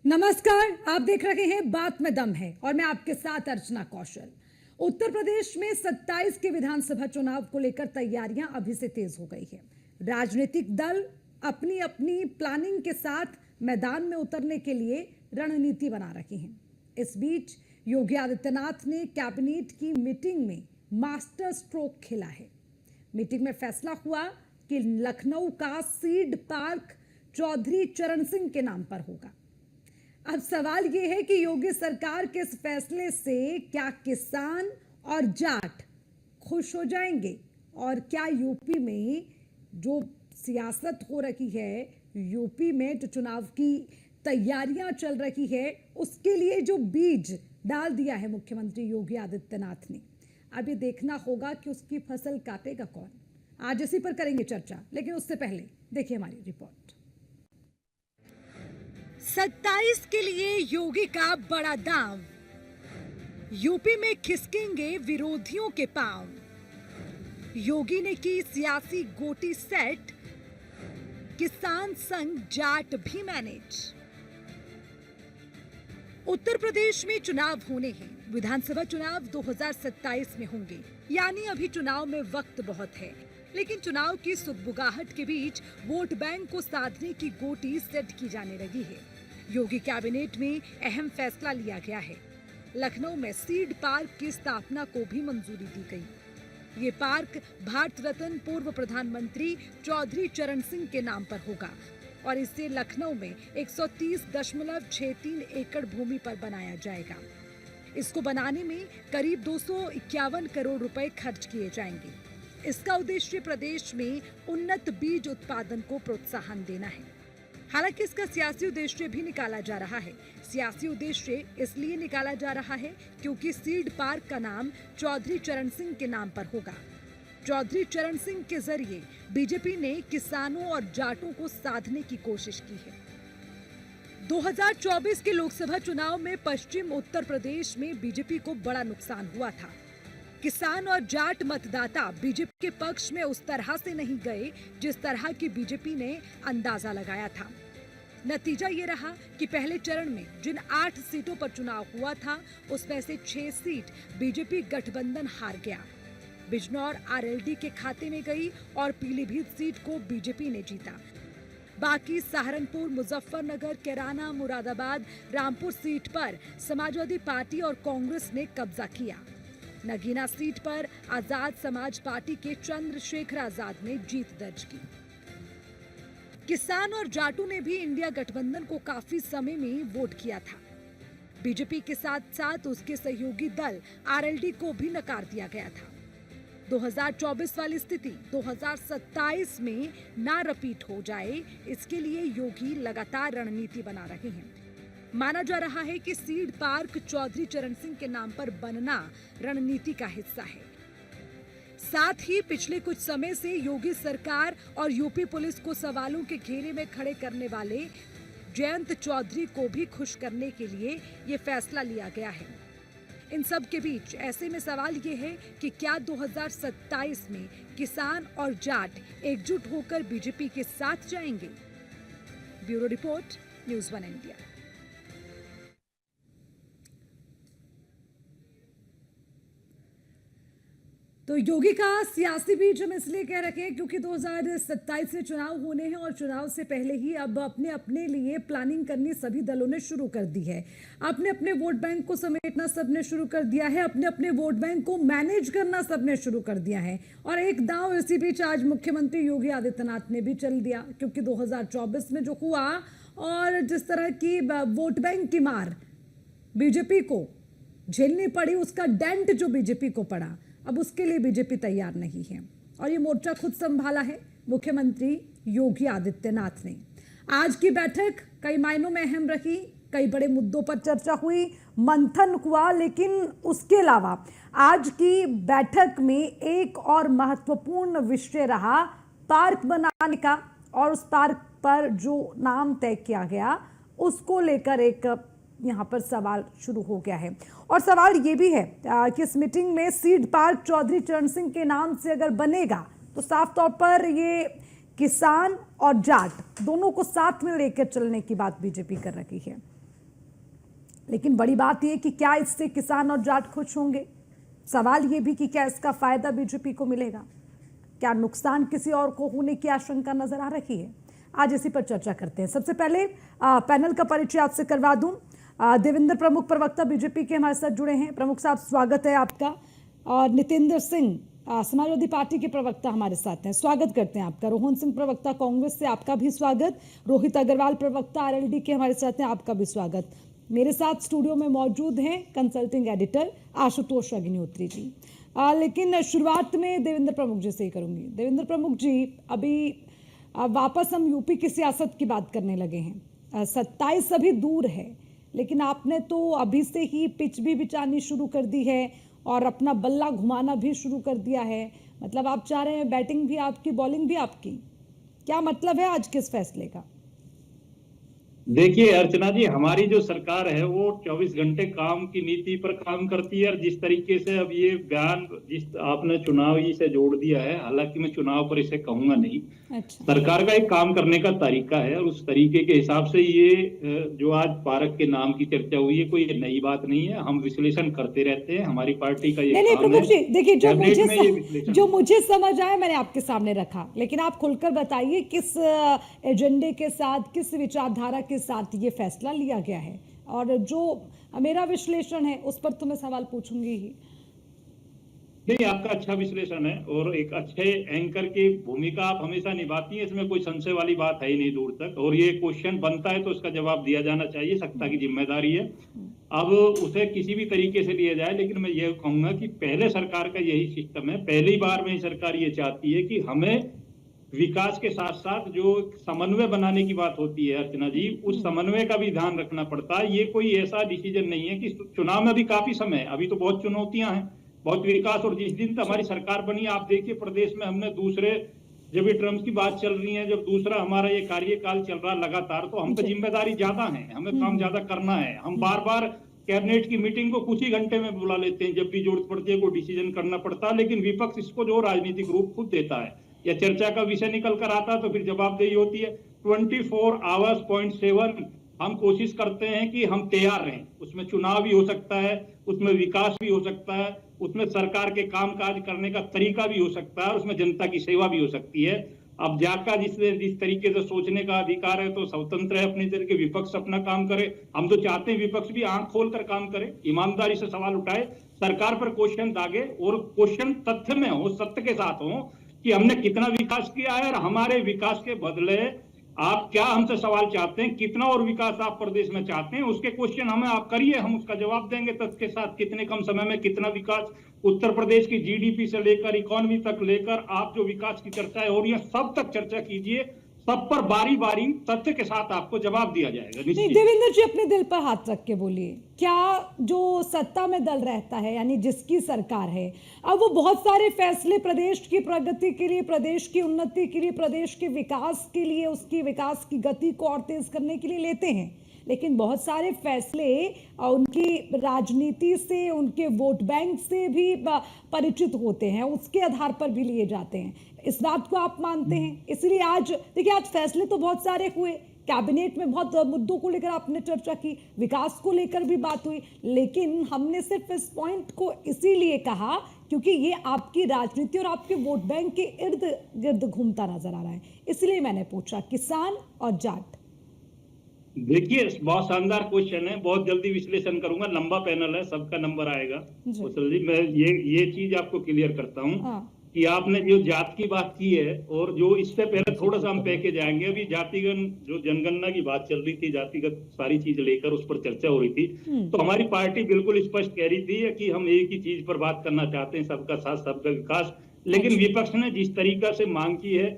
नमस्कार, आप देख रहे हैं बात में दम है और मैं आपके साथ अर्चना कौशल। उत्तर प्रदेश में 27 के विधानसभा चुनाव को लेकर तैयारियां अभी से तेज हो गई है। राजनीतिक दल अपनी अपनी प्लानिंग के साथ मैदान में उतरने के लिए रणनीति बना रहे हैं। इस बीच योगी आदित्यनाथ ने कैबिनेट की मीटिंग में मास्टर स्ट्रोक खेला है। मीटिंग में फैसला हुआ कि लखनऊ का सीड पार्क चौधरी चरण सिंह के नाम पर होगा। अब सवाल यह है कि योगी सरकार के इस फैसले से क्या किसान और जाट खुश हो जाएंगे और क्या यूपी में जो सियासत हो रही है, यूपी में जो चुनाव की तैयारियां चल रही है, उसके लिए जो बीज डाल दिया है मुख्यमंत्री योगी आदित्यनाथ ने, अब ये देखना होगा कि उसकी फसल काटेगा कौन। आज इसी पर करेंगे चर्चा, लेकिन उससे पहले देखिए हमारी रिपोर्ट। 27 के लिए योगी का बड़ा दांव, यूपी में खिसकेंगे विरोधियों के पांव। योगी ने की सियासी गोटी सेट, किसान संग जाट भी मैनेज। उत्तर प्रदेश में चुनाव होने हैं। विधानसभा चुनाव 2027 में होंगे, यानी अभी चुनाव में वक्त बहुत है। लेकिन चुनाव की सुगबुगाहट के बीच वोट बैंक को साधने की गोटी सेट की जाने लगी है। योगी कैबिनेट में अहम फैसला लिया गया है। लखनऊ में सीड पार्क की स्थापना को भी मंजूरी दी गई। ये पार्क भारत रत्न पूर्व प्रधानमंत्री चौधरी चरण सिंह के नाम पर होगा और इसे लखनऊ में 130.63 एकड़ भूमि पर बनाया जाएगा। इसको बनाने में करीब 251 करोड़ रुपए खर्च किए जाएंगे। इसका उद्देश्य प्रदेश में उन्नत बीज उत्पादन को प्रोत्साहन देना है। हालांकि इसका सियासी उद्देश्य भी निकाला जा रहा है। सियासी उद्देश्य इसलिए निकाला जा रहा है क्योंकि सीड पार्क का नाम चौधरी चरण सिंह के नाम पर होगा। चौधरी चरण सिंह के जरिए बीजेपी ने किसानों और जाटों को साधने की कोशिश की है। 2024 के लोकसभा चुनाव में पश्चिम उत्तर प्रदेश में बीजेपी को बड़ा नुकसान हुआ था। किसान और जाट मतदाता बीजेपी के पक्ष में उस तरह से नहीं गए जिस तरह की बीजेपी ने अंदाजा लगाया था। नतीजा ये रहा कि पहले चरण में जिन 8 सीटों पर चुनाव हुआ था, उसमें से 6 सीट बीजेपी गठबंधन हार गया। बिजनौर आरएलडी के खाते में गई और पीलीभीत सीट को बीजेपी ने जीता। बाकी सहारनपुर, मुजफ्फरनगर, कैराना, मुरादाबाद, रामपुर सीट पर समाजवादी पार्टी और कांग्रेस ने कब्जा किया। नगीना सीट पर आजाद समाज पार्टी के चंद्रशेखर आजाद ने जीत दर्ज की। किसान और जाटों ने भी इंडिया गठबंधन को काफी समय में वोट किया था। बीजेपी के साथ साथ उसके सहयोगी दल आरएलडी को भी नकार दिया गया था। 2024 वाली स्थिति 2027 में ना रिपीट हो जाए, इसके लिए योगी लगातार रणनीति बना रहे हैं। माना जा रहा है कि सीड पार्क चौधरी चरण सिंह के नाम पर बनना रणनीति का हिस्सा है। साथ ही पिछले कुछ समय से योगी सरकार और यूपी पुलिस को सवालों के घेरे में खड़े करने वाले जयंत चौधरी को भी खुश करने के लिए ये फैसला लिया गया है। इन सब के बीच ऐसे में सवाल ये है कि क्या 2027 में किसान और जाट एकजुट होकर बीजेपी के साथ जाएंगे? Bureau report, news 1 India. तो योगी का सियासी बीज हम इसलिए कह रखे हैं क्योंकि 2027 में चुनाव होने हैं और चुनाव से पहले ही अब अपने अपने लिए प्लानिंग करनी सभी दलों ने शुरू कर दी है। अपने अपने वोट बैंक को समेटना सबने शुरू कर दिया है, अपने अपने वोट बैंक को मैनेज करना सबने शुरू कर दिया है। और एक दांव इसी बीच आज मुख्यमंत्री योगी आदित्यनाथ ने भी चल दिया, क्योंकि 2024 में जो हुआ और जिस तरह की वोट बैंक की मार बीजेपी को झेलनी पड़ी, उसका डेंट जो बीजेपी को पड़ा, अब उसके लिए बीजेपी तैयार नहीं है। और ये मोर्चा खुद संभाला है मुख्यमंत्री योगी आदित्यनाथ ने। आज की बैठक कई मायनों में अहम रही, कई बड़े मुद्दों पर चर्चा हुई, मंथन हुआ, लेकिन उसके अलावा आज की बैठक में एक और महत्वपूर्ण विषय रहा पार्क बनाने का। और उस पार्क पर जो नाम तय किया गया उसको लेकर एक यहाँ पर सवाल शुरू हो गया है। और सवाल ये भी है कि इस मीटिंग में सीड पार्क चौधरी चरण सिंह के नाम से अगर बनेगा तो साफ तौर पर ये किसान और जाट दोनों को साथ में लेकर चलने की बात बीजेपी कर रही है। लेकिन बड़ी बात यह कि क्या इससे किसान और जाट खुश होंगे? सवाल ये भी कि क्या इसका फायदा बीजेपी को मिलेगा? क्या नुकसान किसी और को होने की आशंका नजर आ रही है? आज इसी पर चर्चा करते हैं। सबसे पहले पैनल का परिचय आपसे करवा दूं। देवेंद्र प्रमुख प्रवक्ता बीजेपी के हमारे साथ जुड़े हैं। प्रमुख साहब, स्वागत है आपका। और नितेंद्र सिंह समाजवादी पार्टी के प्रवक्ता हमारे साथ हैं, स्वागत करते हैं आपका। रोहन सिंह प्रवक्ता कांग्रेस से, आपका भी स्वागत। रोहित अग्रवाल प्रवक्ता आरएलडी के हमारे साथ हैं, आपका भी स्वागत। मेरे साथ स्टूडियो में मौजूद हैं कंसल्टिंग एडिटर आशुतोष अग्निहोत्री जी। लेकिन शुरुआत में देवेंद्र प्रमुख जी से ही करूंगी। देवेंद्र प्रमुख जी, अभी वापस हम यूपी की सियासत की बात करने लगे हैं। 27 अभी दूर है, लेकिन आपने तो अभी से ही पिच भी बिछानी शुरू कर दी है और अपना बल्ला घुमाना भी शुरू कर दिया है। मतलब आप चाह रहे हैं बैटिंग भी आपकी, बॉलिंग भी आपकी। क्या मतलब है आज के इस फैसले का? देखिए अर्चना जी, हमारी जो सरकार है वो 24 घंटे काम की नीति पर काम करती है। और जिस तरीके से अब ये बयान जिस आपने चुनाव ही से जोड़ दिया है, हालांकि मैं चुनाव पर इसे कहूंगा नहीं। अच्छा। सरकार का एक काम करने का तरीका है और उस तरीके के हिसाब से ये जो आज पार्क के नाम की चर्चा हुई है, कोई नई बात नहीं है। हम विश्लेषण करते रहते हैं, हमारी पार्टी का ये नहीं काम प्रमुख जी, देखिए जो है। मुझे समझ आया मैंने आपके सामने रखा, लेकिन आप खुलकर बताइए किस एजेंडे के साथ, किस विचारधारा के साथ ये फैसला लिया गया है। और जो मेरा विश्लेषण है उस पर तो मैं सवाल पूछूंगी ही। नहीं, आपका अच्छा विश्लेषण है और एक अच्छे एंकर की भूमिका आप हमेशा निभाती हैं, इसमें कोई संशय वाली बात है ही नहीं दूर तक। और ये क्वेश्चन बनता है तो उसका जवाब दिया जाना चाहिए, सत्ता की जिम्मेदारी है। अब उसे किसी भी तरीके से लिया जाए, लेकिन मैं ये कहूंगा कि पहले सरकार का यही सिस्टम है। पहली बार में ही सरकार ये चाहती है कि हमें विकास के साथ साथ जो समन्वय बनाने की बात होती है अर्चना जी, उस समन्वय का भी ध्यान रखना पड़ता है। ये कोई ऐसा डिसीजन नहीं है कि चुनाव में अभी काफी समय है, अभी तो बहुत चुनौतियां हैं, बहुत विकास। और जिस दिन तक हमारी सरकार बनी, आप देखिए प्रदेश में हमने दूसरे, जब ये ट्रम्प की बात चल रही है, जब दूसरा हमारा ये कार्यकाल चल रहा लगातार, तो हम पे जिम्मेदारी ज्यादा है, हमें काम ज्यादा करना है। हम बार बार कैबिनेट की मीटिंग को कुछ ही घंटे में बुला लेते हैं, जब भी जरूरत पड़ती है, कोई डिसीजन करना पड़ता है। लेकिन विपक्ष इसको जो राजनीतिक रूप खुद देता है, या चर्चा का विषय निकल कर आता तो फिर जवाबदेही होती है। 24 आवर्स 0.7 हम कोशिश करते हैं कि हम तैयार रहें। उसमें चुनाव भी हो सकता है, उसमें विकास भी हो सकता है, उसमें सरकार के कामकाज करने का तरीका भी हो सकता है, उसमें जनता की सेवा भी हो सकती है। अब जाका जिस तरीके से सोचने का अधिकार है तो स्वतंत्र है अपनी तरीके, विपक्ष अपना काम करे। हम तो चाहते हैं विपक्ष भी आंख खोलकर काम करे, ईमानदारी से सवाल उठाए, सरकार पर क्वेश्चन दागे और क्वेश्चन तथ्य में हो, सत्य के साथ हो कि हमने कितना विकास किया है और हमारे विकास के बदले आप क्या हमसे सवाल चाहते हैं, कितना और विकास आप प्रदेश में चाहते हैं, उसके क्वेश्चन हमें आप करिए, हम उसका जवाब देंगे तथ्य के साथ। कितने कम समय में कितना विकास, उत्तर प्रदेश की जीडीपी से लेकर इकोनॉमी तक लेकर आप जो विकास की चर्चा है और ये सब तक चर्चा कीजिए, सब पर बारी बारी तथ्य के साथ आपको जवाब दिया जाएगा। नहीं देवेंद्र जी, अपने दिल पर हाथ रख के बोलिए, क्या जो सत्ता में दल रहता है यानी जिसकी सरकार है, अब वो बहुत सारे फैसले प्रदेश की प्रगति के लिए, प्रदेश की उन्नति के लिए, प्रदेश के विकास के लिए, उसकी विकास की गति को और तेज करने के लिए लेते हैं, लेकिन बहुत सारे फैसले उनकी राजनीति से, उनके वोट बैंक से भी परिचित होते हैं, उसके आधार पर भी लिए जाते हैं। इस बात को आप मानते हैं? इसलिए आज देखिए, आज फैसले तो बहुत सारे हुए, कैबिनेट में बहुत मुद्दों को लेकर आपने चर्चा की, विकास को लेकर भी बात हुई, लेकिन हमने सिर्फ इस पॉइंट को इसीलिए कहा क्योंकि ये आपकी राजनीति और आपके वोट बैंक के इर्द गिर्द घूमता नजर आ रहा है, इसलिए मैंने पूछा किसान और जाट। देखिए, बहुत शानदार क्वेश्चन है, बहुत जल्दी विश्लेषण करूंगा, लंबा पैनल है, सबका नंबर आएगा। कुशल जी, मैं ये चीज आपको क्लियर करता हूं कि आपने जो जात की बात की है और जो इससे पहले थोड़ा सा हम पैकेज आएंगे, अभी जातिगत जो जनगणना की बात चल रही थी, जातिगत सारी चीज लेकर उस पर चर्चा हो रही थी, तो हमारी पार्टी बिल्कुल स्पष्ट कह रही थी कि हम एक ही चीज पर बात करना चाहते हैं, सबका साथ सबका विकास। लेकिन विपक्ष ने जिस तरीका से मांग की है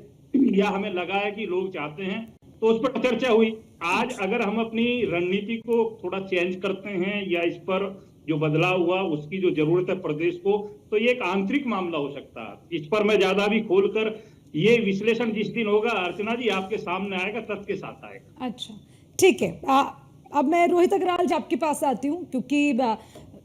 या हमें लगा है कि लोग चाहते हैं, तो उस पर चर्चा हुई। आज अगर हम अपनी रणनीति को थोड़ा चेंज करते हैं या इस पर जो बदलाव हुआ उसकी जो जरूरत है प्रदेश को, तो ये एक आंतरिक मामला हो सकता है। इस पर मैं ज्यादा भी खोलकर, ये विश्लेषण जिस दिन होगा अर्चना जी आपके सामने आएगा, तथ्य के साथ आएगा। अच्छा, ठीक है। अब मैं रोहित अग्रवाल जी आपके पास आती हूँ, क्योंकि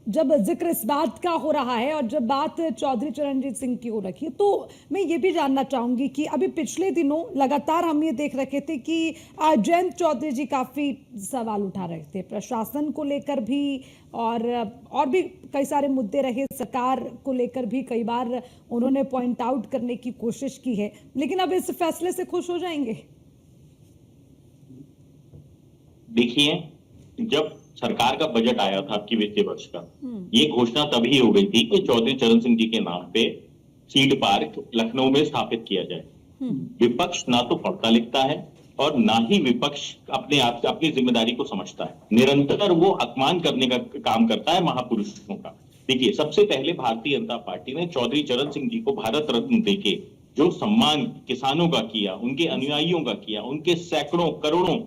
जब जिक्र इस बात का हो रहा है और जब बात चौधरी चरणजीत सिंह की हो रखी है, तो मैं ये भी जानना चाहूंगी कि अभी पिछले दिनों लगातार हम ये देख रखे थे कि जयंत चौधरी जी काफी सवाल उठा रहे थे प्रशासन को लेकर भी, और भी कई सारे मुद्दे रहे, सरकार को लेकर भी कई बार उन्होंने पॉइंट आउट करने की कोशिश की है, लेकिन अब इस फैसले से खुश हो जाएंगे? देखिए, जब सरकार का बजट आया था आपकी वित्तीय वर्ष का, ये घोषणा तभी हो गई थी कि चौधरी चरण सिंह जी के नाम पे सीड पार्क लखनऊ में स्थापित किया जाए। विपक्ष ना तो पढ़ता लिखता है और ना ही विपक्ष अपने आप से अपनी जिम्मेदारी को समझता है। निरंतर वो अपमान करने का काम करता है महापुरुषों का। देखिए, सबसे पहले भारतीय जनता पार्टी ने चौधरी चरण सिंह जी को भारत रत्न देके जो सम्मान किसानों का किया, उनके अनुयायियों का किया, उनके सैकड़ों करोड़ों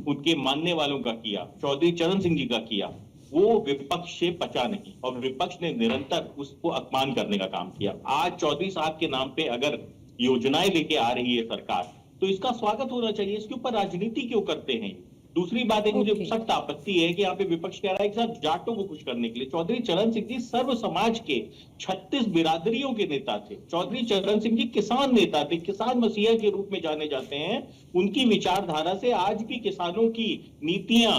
उनके मानने वालों का किया, चौधरी चरण सिंह जी का किया, वो विपक्ष से पचा नहीं और विपक्ष ने निरंतर उसको अपमान करने का काम किया। आज चौधरी साहब के नाम पे अगर योजनाएं लेके आ रही है सरकार, तो इसका स्वागत होना चाहिए। इसके ऊपर राजनीति क्यों करते हैं? दूसरी बात है, मुझे सख्त आपत्ति है कि यहाँ पे विपक्ष कह रहा है कि साहब जाटों को खुश करने के लिए। चौधरी चरण सिंह जी सर्व समाज के 36 बिरादरियों के नेता थे। चौधरी चरण सिंह जी किसान नेता थे, किसान मसीहा के रूप में जाने जाते हैं। उनकी विचारधारा से आज भी किसानों की नीतियां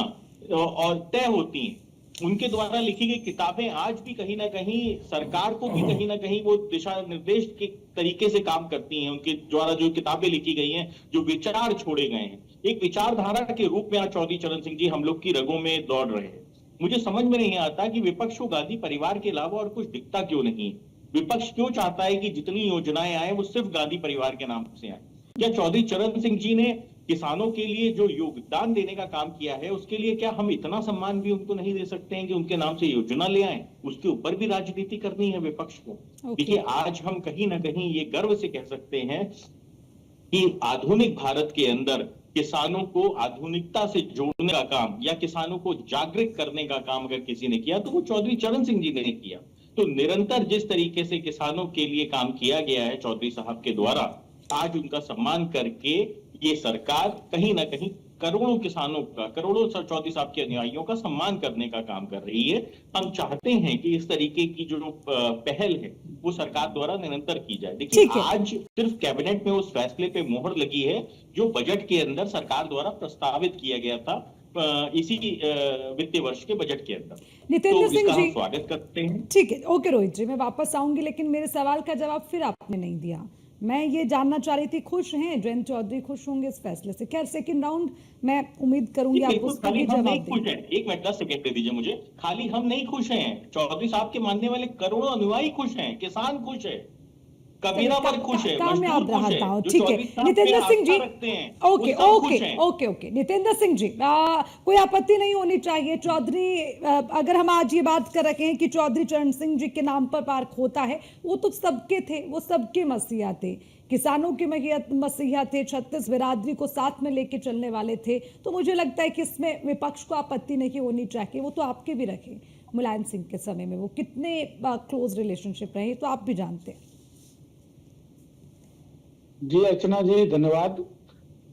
और तय होती हैं। उनके द्वारा लिखी गई किताबें आज भी कहीं ना कहीं सरकार को भी कहीं ना कहीं वो दिशा निर्देश के तरीके से काम करती हैं। उनके द्वारा जो किताबें लिखी गई हैं, जो विचार छोड़े गए हैं, एक विचारधारा के रूप में आज चौधरी चरण सिंह जी हम लोग की रगों में दौड़ रहे हैं। मुझे समझ में नहीं आता कि विपक्ष को गांधी परिवार के अलावा और कुछ दिखता क्यों नहीं। विपक्ष क्यों चाहता है कि जितनी योजनाएं आए वो सिर्फ गांधी परिवार के नाम से आए? क्या चौधरी चरण सिंह जी ने किसानों के लिए जो योगदान देने का काम किया है, उसके लिए क्या हम इतना सम्मान भी उनको नहीं दे सकते हैं कि उनके नाम से योजना ले आए? उसके ऊपर भी राजनीति करनी है विपक्ष को। देखिए, आज हम कहीं ना कहीं ये गर्व से कह सकते हैं कि आधुनिक भारत के अंदर किसानों को आधुनिकता से जोड़ने का काम या किसानों को जागृत करने का काम अगर किसी ने किया तो वो चौधरी चरण सिंह जी ने किया। तो निरंतर जिस तरीके से किसानों के लिए काम किया गया है चौधरी साहब के द्वारा, आज उनका सम्मान करके ये सरकार कहीं ना कहीं करोड़ों किसानों का, करोड़ों चौधरी साहब के अनुयायियों का सम्मान करने का काम कर रही है। हम चाहते हैं कि इस तरीके की जो पहल है वो सरकार द्वारा निरंतर की जाए। देखिए, आज सिर्फ कैबिनेट में उस फैसले पे मोहर लगी है जो बजट के अंदर सरकार द्वारा प्रस्तावित किया गया था इसी वित्तीय वर्ष के बजट के अंदर। नितेंद्र तो सिंह जी, स्वागत करते हैं। ठीक है, ओके रोहित जी, मैं वापस आऊंगी, लेकिन मेरे सवाल का जवाब फिर आपने नहीं दिया। मैं ये जानना चाह रही थी, खुश हैं जयंत चौधरी, खुश होंगे इस फैसले से? क्या सेकंड राउंड मैं उम्मीद करूंगी आप उसका भी जवाब देंगे। एक मिनट 10 सेकंड दे दीजिए मुझे। खाली हम नहीं खुश हैं, चौधरी साहब के मानने वाले करोड़ों अनुयायी खुश हैं, किसान खुश है, कबीरा पर खुश है, मजदूर खुश है। ठीक है Nitendra Singh ji, okay okay okay okay Nitendra Singh ji, कोई आपत्ति नहीं होनी चाहिए। चौधरी, अगर हम आज ये बात कर रखे हैं कि चौधरी चरण सिंह जी के नाम पर पार्क होता है, वो तो सबके थे, वो सबके मसीहा थे, किसानों के मसीहा थे, 36 बिरादरी को साथ में लेके चलने वाले थे। तो मुझे लगता है कि इसमें विपक्ष को आपत्ति नहीं होनी चाहिए। वो तो आपके भी रखे मुलायम सिंह के समय में, वो कितने क्लोज रिलेशनशिप रहे तो आप भी जानते हैं। जी अर्चना जी, धन्यवाद।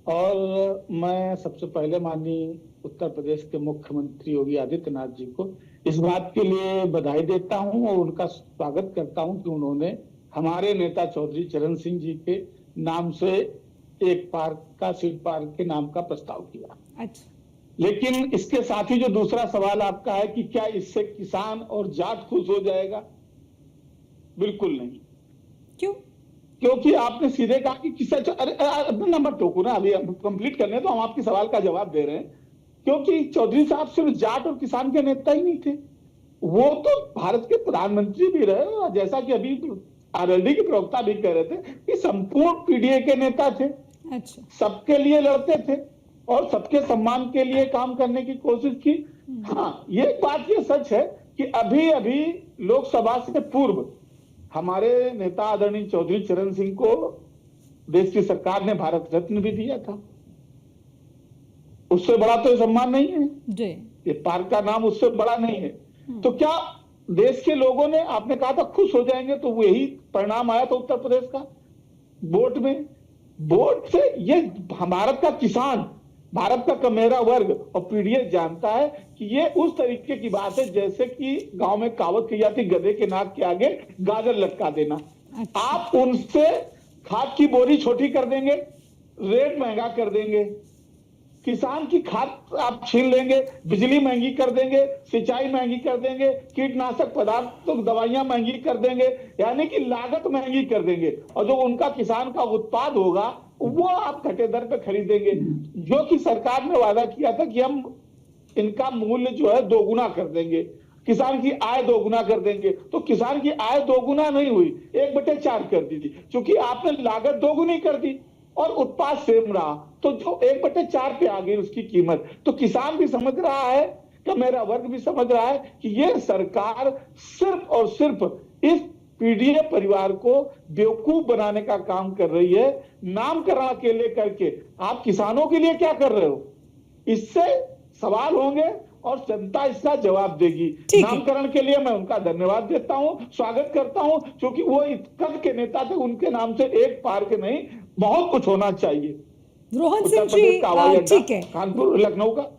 और मैं सबसे पहले माननीय उत्तर प्रदेश के मुख्यमंत्री योगी आदित्यनाथ जी को इस बात के लिए बधाई देता हूं और उनका स्वागत करता हूं कि उन्होंने हमारे नेता चौधरी चरण सिंह जी के नाम से एक पार्क का, सीड पार्क के नाम का प्रस्ताव किया। अच्छा, लेकिन इसके साथ ही जो दूसरा सवाल आपका है कि क्या इससे किसान और जाट खुश हो जाएगा, बिल्कुल नहीं। क्यों? क्योंकि आपने सीधे कहा कि किसान, अपना नंबर टोको ना, अभी हम कंप्लीट करने तो हम आपके सवाल का जवाब दे रहे हैं। क्योंकि चौधरी साहब सिर्फ जाट और किसान के नेता ही नहीं थे, वो तो भारत के प्रधानमंत्री भी रहे, और जैसा कि अभी आरएलडी के प्रवक्ता भी कह रहे थे कि संपूर्ण पीडीए के नेता थे। अच्छा, सबके लिए लड़ते थे और सबके सम्मान के लिए काम करने की कोशिश की। हाँ, ये बात ये सच है कि अभी अभी लोकसभा से पूर्व हमारे नेता आदरणीय चौधरी चरण सिंह को देश की सरकार ने भारत रत्न भी दिया था। उससे बड़ा तो सम्मान नहीं है जी। ये पार्क का नाम उससे बड़ा नहीं है। तो क्या देश के लोगों ने, आपने कहा था खुश हो जाएंगे, तो वही परिणाम आया था उत्तर प्रदेश का वोट में। वोट से ये भारत का किसान भारत का मेरा वर्ग और पीडीएस जानता है कि ये उस तरीके की बात है जैसे कि गांव में कहावत कही जाती, गधे के नाक के आगे गाजर लटका देना। अच्छा। आप उनसे खाद की बोरी छोटी कर देंगे, रेट महंगा कर देंगे, किसान की खाद आप छीन लेंगे, बिजली महंगी कर देंगे, सिंचाई महंगी कर देंगे, कीटनाशक पदार्थ तो दवाइयां महंगी कर देंगे, यानी कि लागत महंगी कर देंगे। और जो उनका किसान का उत्पाद होगा वो आप घटे दर पे खरीदेंगे। जो कि सरकार ने वादा किया था कि हम इनका मूल्य जो है दोगुना कर देंगे, किसान की आय दोगुना कर देंगे, तो किसान की आय दोगुना नहीं हुई, 1/4 कर दी थी, क्योंकि आपने लागत दोगुनी कर दी और उत्पाद सेम रहा, तो जो 1/4 पे आ गई उसकी कीमत। तो किसान भी समझ रहा है कि मेरा वर्ग भी समझ रहा है कि ये सरकार सिर्फ और सिर्फ इस पीडीए परिवार को बेवकूफ बनाने का काम कर रही है। नामकरण अकेले करके आप किसानों के लिए क्या कर रहे हो, इससे सवाल होंगे और जनता इसका जवाब देगी। ठीक है। नामकरण के लिए मैं उनका धन्यवाद देता हूं, स्वागत करता हूं, क्योंकि वो कद के नेता थे, उनके नाम से एक पार्क नहीं बहुत कुछ होना चाहिए। रोहन सिंह उत्तर प्रदेश का हवाई जी अड्डा, ठीक है, कानपुर लखनऊ का।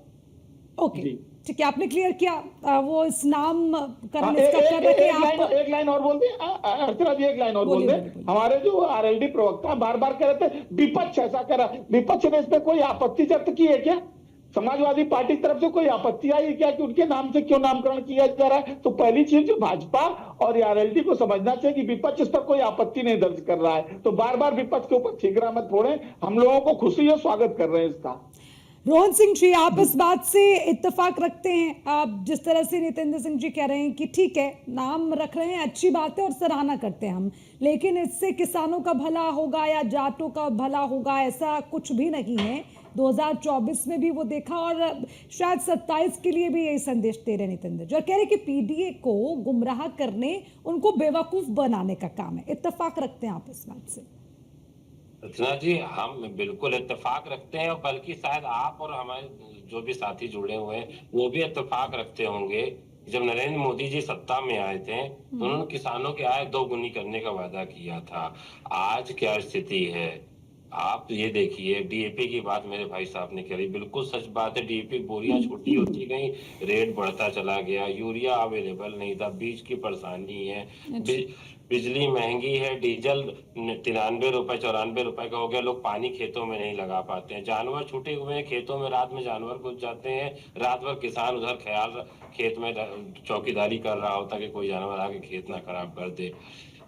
ओके जी। ठीक है, आपने क्लियर किया। वो इस नामकरण हाँ, इसका कर रखे आप। एक लाइन और बोल दिए अर्चना जी, एक लाइन और बोल बोलिए, दे। बोलिए, बोलिए। हमारे जो आरएलडी प्रवक्ता बार बार कह रहे थे विपक्ष ऐसा कह रहा, विपक्ष ने इस पे कोई आपत्ति व्यक्त की है क्या? समाजवादी पार्टी की तरफ से कोई आपत्ति आई है क्या कि उनके नाम से क्यों नामकरण किया जा रहा है? तो पहली चीज जो भाजपा और आरएलडी को समझना चाहिए कि विपक्ष इस पर कोई आपत्ति नहीं दर्ज कर रहा है, तो बार बार विपक्ष के ऊपर ठीकरा मत फोड़े। हम लोगों को खुशी है, स्वागत कर रहे हैं इसका। रोहन सिंह जी, आप इस बात से इत्तेफाक रखते हैं? आप जिस तरह से नितेंद्र सिंह जी कह रहे हैं कि ठीक है नाम रख रहे हैं, अच्छी बात है और सराहना करते हैं हम, लेकिन इससे किसानों का भला होगा या जाटों का भला होगा ऐसा कुछ भी नहीं है। 2024 में भी वो देखा और शायद 27 के लिए भी यही संदेश दे रहे नितेंद्र जी, और कह रहे कि पीडीए को गुमराह करने, उनको बेवकूफ बनाने का काम है। इत्तेफाक रखते हैं आप इस बात से? रचना जी, हम बिल्कुल इत्तेफाक रखते हैं और बल्कि शायद आप और हमारे जो भी साथी जुड़े हुए हैं वो भी इत्तेफाक रखते होंगे। जब नरेंद्र मोदी जी सत्ता में आए थे तो उन्होंने किसानों की आय दोगुनी करने का वादा किया था। आज क्या स्थिति है आप ये देखिए। डीएपी की बात मेरे भाई साहब ने करी, बिल्कुल सच बात है। डीएपी बोरियां छोटी होती गई, रेट बढ़ता चला गया, यूरिया अवेलेबल नहीं था, बीज की परेशानी है, बिजली महंगी है, डीजल 93 रुपए 94 रुपए का हो गया, लोग पानी खेतों में नहीं लगा पाते हैं, जानवर छूटे हुए हैं खेतों में, रात में जानवर घुस जाते हैं, रात भर किसान उधर ख्याल खेत में चौकीदारी कर रहा होता कि कोई जानवर आके खेत ना खराब कर दे।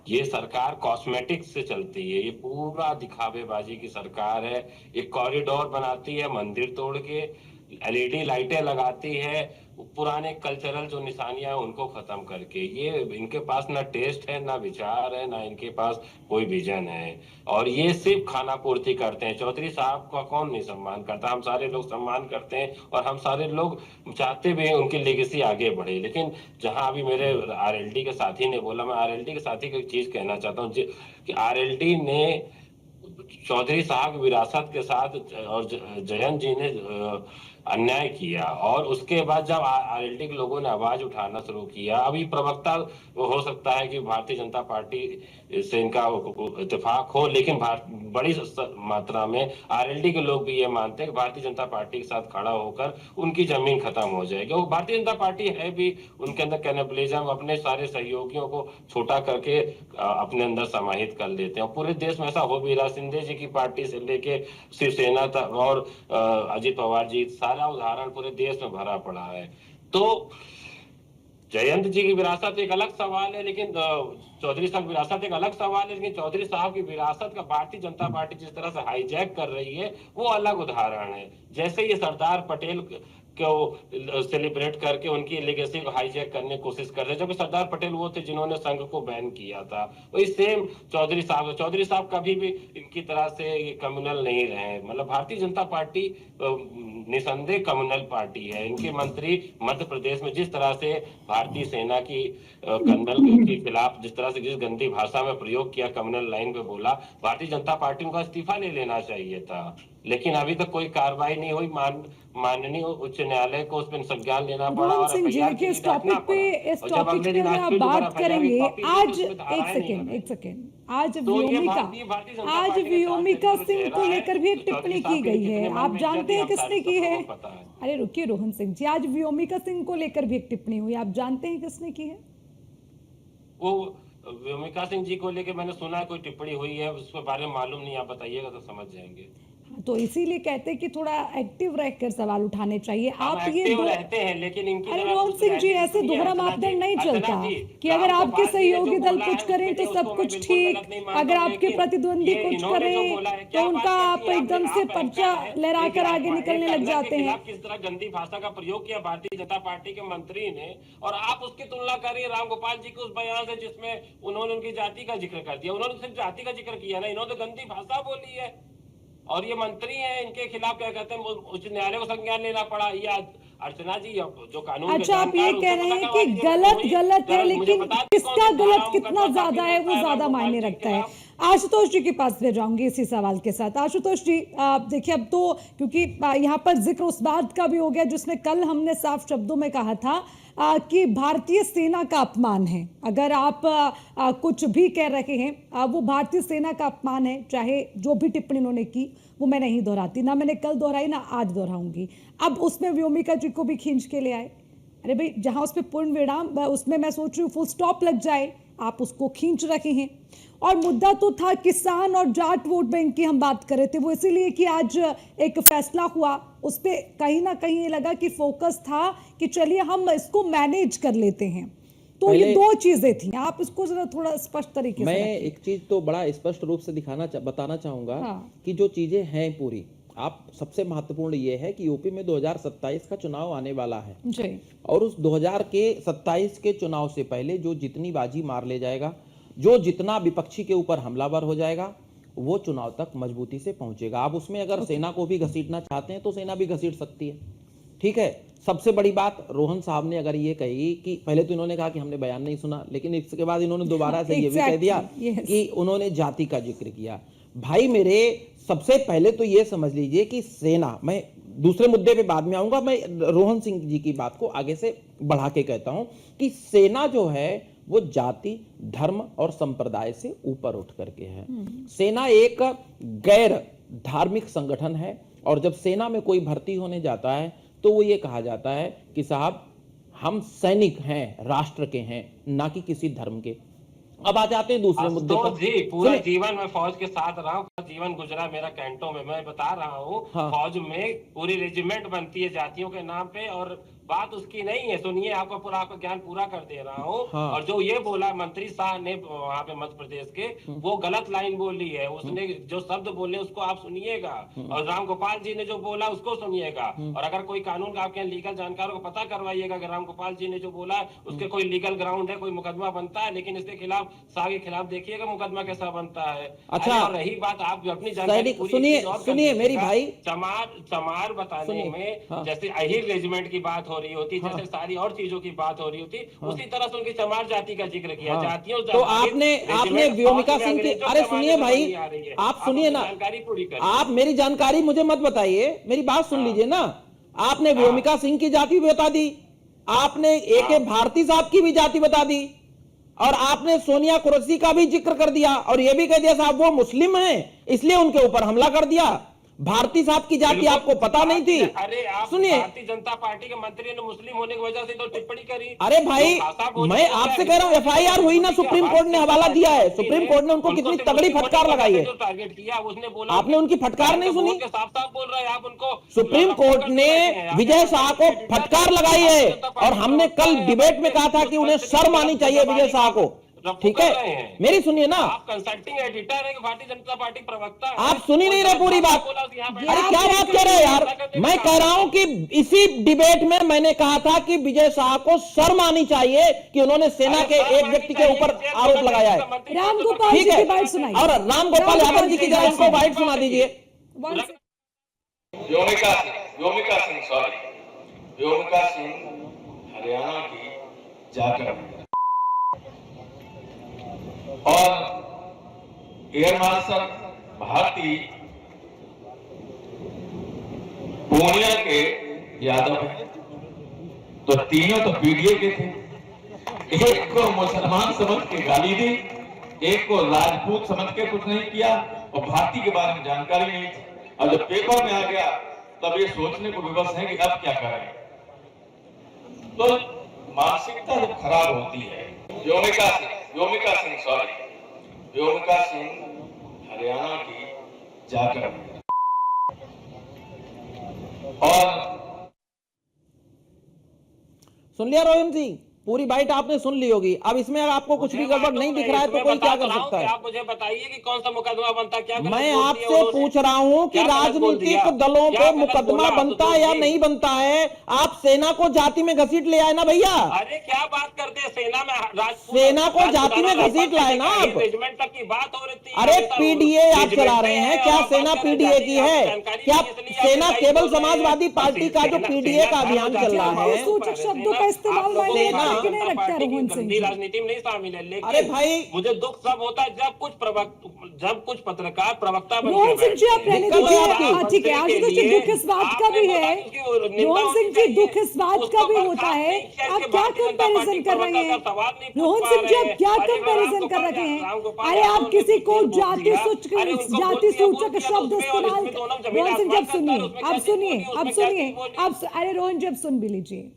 ये सरकार कॉस्मेटिक्स से चलती है, ये पूरा दिखावेबाजी की सरकार है। एक कॉरिडोर बनाती है मंदिर तोड़ के, एलईडी लाइटें लगाती है, पुराने कल्चरल जो निशानियां हैं उनको खत्म करके। ये इनके पास ना टेस्ट है, ना विचार है, ना इनके पास कोई विजन है, और ये सिर्फ खाना पूर्ति करते हैं। चौधरी साहब का कौन नहीं सम्मान करता, हम सारे लोग सम्मान करते हैं और हम सारे लोग चाहते भी हैं उनकी लेगेसी आगे बढ़े। लेकिन जहां अभी मेरे आरएलडी के साथी ने बोला, मैं आरएलडी के साथी को एक चीज कहना चाहता हूँ कि आरएलडी ने चौधरी साहब की विरासत के साथ और जयंत जी ने अन्याय किया, और उसके बाद जब आरएलडी के लोगों ने आवाज उठाना शुरू किया, अभी प्रवक्ता हो सकता है कि भारतीय जनता पार्टी से इनका इत्तेफाक हो, लेकिन बड़ी मात्रा में आरएलडी के लोग भी ये मानते हैं कि भारतीय जनता पार्टी के साथ खड़ा होकर उनकी जमीन खत्म हो जाएगी। वो भारतीय जनता पार्टी है भी, उनके अंदर कैनिबलिज्म, अपने सारे सहयोगियों को छोटा करके अपने अंदर समाहित कर लेते हैं, और पूरे देश में ऐसा हो भी रहा। शिंदे जी की पार्टी से लेके शिवसेना तक और अजित पवार जी, सारा उदाहरण पूरे देश में भरा पड़ा है। तो जयंत जी की विरासत एक अलग सवाल है, लेकिन चौधरी साहब की विरासत एक अलग सवाल है, लेकिन चौधरी साहब की विरासत का भारतीय जनता पार्टी जिस तरह से हाईजैक कर रही है वो अलग उदाहरण है। जैसे ये सरदार पटेल को सेलिब्रेट करके उनकी लेगेसी को हाईजैक करने की कोशिश कर रहे हैं, जबकि सरदार पटेल वो थे जिन्होंने संघ को बैन किया था। वही सेम चौधरी साहब कभी भी इनकी तरह से कम्युनल नहीं रहे। मतलब भारतीय जनता पार्टी निसंदेह कम्युनल पार्टी है। इनके मंत्री मध्य प्रदेश में जिस तरह से भारतीय सेना की कर्नल के खिलाफ जिस तरह से जिस गंदी भाषा में प्रयोग किया, कम्युनल लाइन पे बोला, भारतीय जनता पार्टी को इस्तीफा ले लेना चाहिए था। लेकिन अभी तक कोई कार्रवाई नहीं हुई। माननीय उच्च न्यायालय को उसमें संज्ञान लेना पड़ा रोहन और सिंह जी, FIR देखिए की इस डालना टॉपिक पे पड़ा। इस और जब टॉपिक अगले पे दिन आप आज बात करेंगे। आज एक एक सेकेंड, आज तो ये व्योमिका भारतीय जनता आज पार्टी का व्योमिका जो सिंह चेहरा को है, लेकर भी एक तो चौधरी टिप्पणी साहब की के गई कितने है। मन आप में जानते इज्जत हैं हम किसने सारे की सब है? लोगों को पता है। अरे रुकिए रोहन सिंह जी, आज व्योमिका सिंह को लेकर भी एक टिप्पणी हुई, आप जानते हैं किसने की है? वो व्योमिका सिंह जी को लेके मैंने सुना है कोई टिप्पणी हुई है, उसके बारे में मालूम नहीं, आप बताइएगा तो समझ जाएंगे। तो इसीलिए कहते हैं कि थोड़ा एक्टिव रहकर सवाल उठाने चाहिए। हम आप ये एक्टिव दो रहते हैं, लेकिन इनकी अरे जरा रोहन कुछ सिंह जी, reality ऐसे सुनिए, दोहरा अर्चना मापदंड जी, नहीं अर्चना चलता जी, कि अगर राम आपके गोपाल जी ने जो सहयोगी दल बोला है, कुछ करें उसके तो लिए सब उसको मैं कुछ बिल्कुल ठीक, गलत नहीं मानता अगर हूं, आपके लेकिन प्रतिद्वंदी ये कुछ इन्होंने जो करें बोला है, तो क्या उनका बात आप करती हैं एकदम आप? से आप पर्चा एंकर हैं, लहरा एक कर आगे निकलने लग कर्नल जाते के हैं। खिलाफ किस तरह गंदी भाषा का प्रयोग किया भारतीय जनता पार्टी के मंत्री ने, और आप उसकी तुलना करिए राम गोपाल जी के उस बयान से जिसमें उन्होंने उनकी जाति का जिक्र कर दिया। उन्होंने सिर्फ जाति का जिक्र किया ना, इन्होंने गंदी भाषा बोली है। और ये मंत्री हैं, इनके खिलाफ क्या कहते हैं, उच्च न्यायालय को संज्ञान लेना पड़ा। ये अर्चना जी, अब जो कानून अच्छा, आप ये कह रहे हैं कि गलत गलत है, लेकिन किसका गलत कितना ज्यादा है वो ज्यादा मायने रखता है। आशुतोष जी के पास फिर जाऊंगी इसी सवाल के साथ। आशुतोष जी, देखिए अब तो क्योंकि यहाँ पर जिक्र उस बात का भी हो गया जिसमें कल हमने साफ शब्दों में कहा था कि भारतीय सेना का अपमान है। अगर आप कुछ भी कह रहे हैं वो भारतीय सेना का अपमान है, चाहे जो भी टिप्पणी उन्होंने की वो मैं नहीं दोहराती, ना मैंने कल दोहराई ना आज दोहराऊंगी। अब उसमें व्योमिका जी को भी खींच के ले आए। अरे भाई, जहां उस पर पूर्ण विराम, उसमें मैं सोच रही हूँ फुल स्टॉप लग जाए, आप उसको खींच रखे हैं। और मुद्दा तो था किसान और जाट वोट बैंक की हम बात कर रहे थे, वो इसीलिए कि आज एक फैसला हुआ, उस पर कहीं ना कहीं ये लगा कि फोकस था कि चलिए हम इसको मैनेज कर लेते हैं। तो ये दो चीजें थी, आप इसको जरा थोड़ा स्पष्ट तरीके से मैं रखिए। एक चीज तो बड़ा स्पष्ट रूप से बताना चाहूंगा हाँ। कि जो चीजें हैं पूरी, आप सबसे महत्वपूर्ण ये है कि यूपी में 2027 का चुनाव आने वाला है जी। और उस 2027 के चुनाव से पहले जो जितनी बाजी मार ले जाएगा, जो जितना विपक्षी के ऊपर हमलावर हो जाएगा, वो चुनाव तक मजबूती से पहुंचेगा। आप उसमें अगर सेना को भी घसीटना चाहते हैं तो सेना भी घसीट सकती है, ठीक है। सबसे बड़ी बात रोहन साहब ने अगर ये कही कि पहले तो इन्होंने कहा कि हमने बयान नहीं सुना, लेकिन इसके बाद इन्होंने दोबारा से ये भी कह दिया कि उन्होंने जाति का जिक्र किया। भाई मेरे, सबसे पहले तो ये समझ लीजिए कि सेना, मैं दूसरे मुद्दे पे बाद में आऊंगा, मैं रोहन सिंह जी की बात को आगे से बढ़ा के कहता हूं कि सेना जो है वो जाति, धर्म और संप्रदाय से ऊपर उठ करके है। सेना एक गैर धार्मिक संगठन है और जब सेना में कोई भर्ती होने जाता है तो वो ये कहा जाता है कि साहब हम सैनिक हैं, राष्ट्र के हैं, ना कि किसी धर्म के। अब आ जाते हैं दूसरे मुद्दे पर। जी, पूरा जीवन मैं फौज के साथ रहा हूँ, जीवन गुजरा मेरा कैंटों में। मैं बता रहा हूँ, हाँ। फौज में पूरी रेजिमेंट बनती है जातियों के नाम पे, और बात उसकी नहीं है। सुनिए, आपको पूरा आपका ज्ञान पूरा कर दे रहा हूँ। हाँ। और जो ये बोला मंत्री साहब ने वहाँ पे मध्य प्रदेश के, वो गलत लाइन बोली है। उसने जो शब्द बोले उसको आप सुनिएगा, और राम गोपाल जी ने जो बोला उसको सुनिएगा। और अगर कोई कानून का आपके लीगल जानकारों को पता करवाइएगा कि राम गोपाल जी ने जो बोला उसके कोई लीगल ग्राउंड है, कोई मुकदमा बनता है, लेकिन इसके खिलाफ शाह के खिलाफ देखिएगा मुकदमा कैसा बनता है। अच्छा, और रही बात आप अपनी जानकारी पूरी सुनिए मेरी भाई, चमार बताने में, हाँ। जैसे अहिर रेजिमेंट की बात हो रही होती, जैसे सारी और चीजों की बात हो रही होती, उसी तरह से उनकी चमार जाति का जिक्र किया। हाँ। जातियों तो आपने व्योमिका सिंह की, अरे सुनिए भाई, आप सुनिए ना, जानकारी पूरी करिए। आप मेरी जानकारी मुझे मत बताइए, मेरी बात सुन लीजिए ना। आपने व्योमिका सिंह की जाति भी बता दी, आपने AK भारती साहब की भी जाति बता दी, और आपने सोनिया कुरैशी का भी जिक्र कर दिया, और यह भी कह दिया साहब वो मुस्लिम हैं इसलिए उनके ऊपर हमला कर दिया। भारती साहब की जाति आपको पता नहीं थी। अरे आप सुनिए, भारतीय जनता पार्टी के मंत्री ने मुस्लिम होने की वजह से तो टिप्पणी करी। अरे भाई, मैं आपसे कह रहा हूँ FIR हुई ना, सुप्रीम कोर्ट ने हवाला दिया है, सुप्रीम कोर्ट ने उनको कितनी तगड़ी फटकार लगाई है। टारगेट किया उसने बोला, आपने उनकी फटकार नहीं सुनी? साफ साफ बोल रहे हैं आप उनको। सुप्रीम कोर्ट ने विजय शाह को फटकार लगाई है, और हमने कल डिबेट में कहा था कि उन्हें शर्म आनी चाहिए विजय शाह को, ठीक है। मेरी सुनिए ना, आप कंसल्टिंग एडिटर है, भारतीय जनता पार्टी प्रवक्ता है, आप सुनी नहीं रहे पूरी बात। अरे क्या बात कर रहे हैं यार, मैं कह रहा हूं कि इसी डिबेट में मैंने कहा था कि विजय शाह को शर्म आनी चाहिए कि उन्होंने सेना के एक व्यक्ति के ऊपर आरोप लगाया है। राम गोपाल जी की बात सुनाइए, और राम गोपाल यादव जी की जरा इनको बाइट सुना दीजिए। व्योमिका सिंह हरियाणा की जाकर और एयर मार्शल भारती पूर्णिया के यादव हैं, तो तीनों तो पीडीए के थे। एक को मुसलमान समझ के गाली दी, एक को राजपूत समझ के कुछ नहीं किया, और भारती के बारे में जानकारी नहीं थी। और जब पेपर में आ गया तब ये सोचने को विवश है कि अब क्या करें। तो मानसिकता जब खराब होती है, व्योमिका सिंह हरियाणा की जाकर और सुन लिया रोहन सिंह, पूरी बाइट आपने सुन ली होगी। अब इसमें अगर आपको कुछ भी गड़बड़ नहीं दिख रहा है तो कोई क्या कर सकता है? आप मुझे बताइए कि कौन सा मुकदमा बनता है, क्या गलत मैं बोल दिया आपसे उन्होंने? पूछ रहा हूं कि क्या गलत बोल राजनीतिक दिया? दलों क्या पे गलत मुकदमा बोला? बनता तो है या बोलिए। नहीं बनता है? आप सेना को जाति में घसीट ले आए ना भैया, अरे क्या बात करते हैं, सेना में राजपूत, सेना को जाति में घसीट लाए ना आप। रेजिमेंट तक की बात हो रही थी। अरे हमेशा पीडीए आप रेजिमेंट चला में रहे हैं, है, क्या और सेना बात करें पीडीए जाति की की, है? जानकारी क्या नहीं, इसलिए आप सेना सही केवल बोल रहे हैं। समाजवादी पार्टी का जो पीडीए का अभियान चल रहा है? सूचक शब्दों का इस्तेमाल मैंने सेना- रखा कि नहीं रखता है रोहन सिंह जी? राजनीति में नहीं शामिल है, लेकिन अरे भाई- मुझे दुख सब होता है जब कुछ पत्रकार प्रवक्ता बन रोहन के सिंह जी आप बैठते रहने हैं। दिक्कत दीजिए। है आपकी। हाँ, ठीक है, मंत्री आशुतोष के जी लिए दुख इस बात का आपने भी बोला है, कि उसकी निंदा रोहन होनी सिंह जी चाहिए। दुख इस बात उसको का भी बर्खास्त होता है। नहीं किया, आप इसके क्या भारतीय जनता कंपैरिजन पार्टी कर रहे प्रवक्ता हैं? का सवाल नहीं पूछ रोहन पा सिंह जी रहे आप हैं। क्या अरे कंपैरिजन कर रहे हैं? रामगोपाल अरे यादव आप ने किसी को बोल जाति दिया। सूचक अरे उनको जाति बोल दिया, सूचक बोल दिया, शब्द उसमें और इस्तेमाल इसमें दोनों जमीन रोहन सिंह जी आसमान आप का सुनिए, अंतर, उसमें आप क्या चीज सुनिए, बोली, आप उसमें क्या सुनिए, चीज बोली। आप अरे रोहन जी आप सुन भी लीजिए,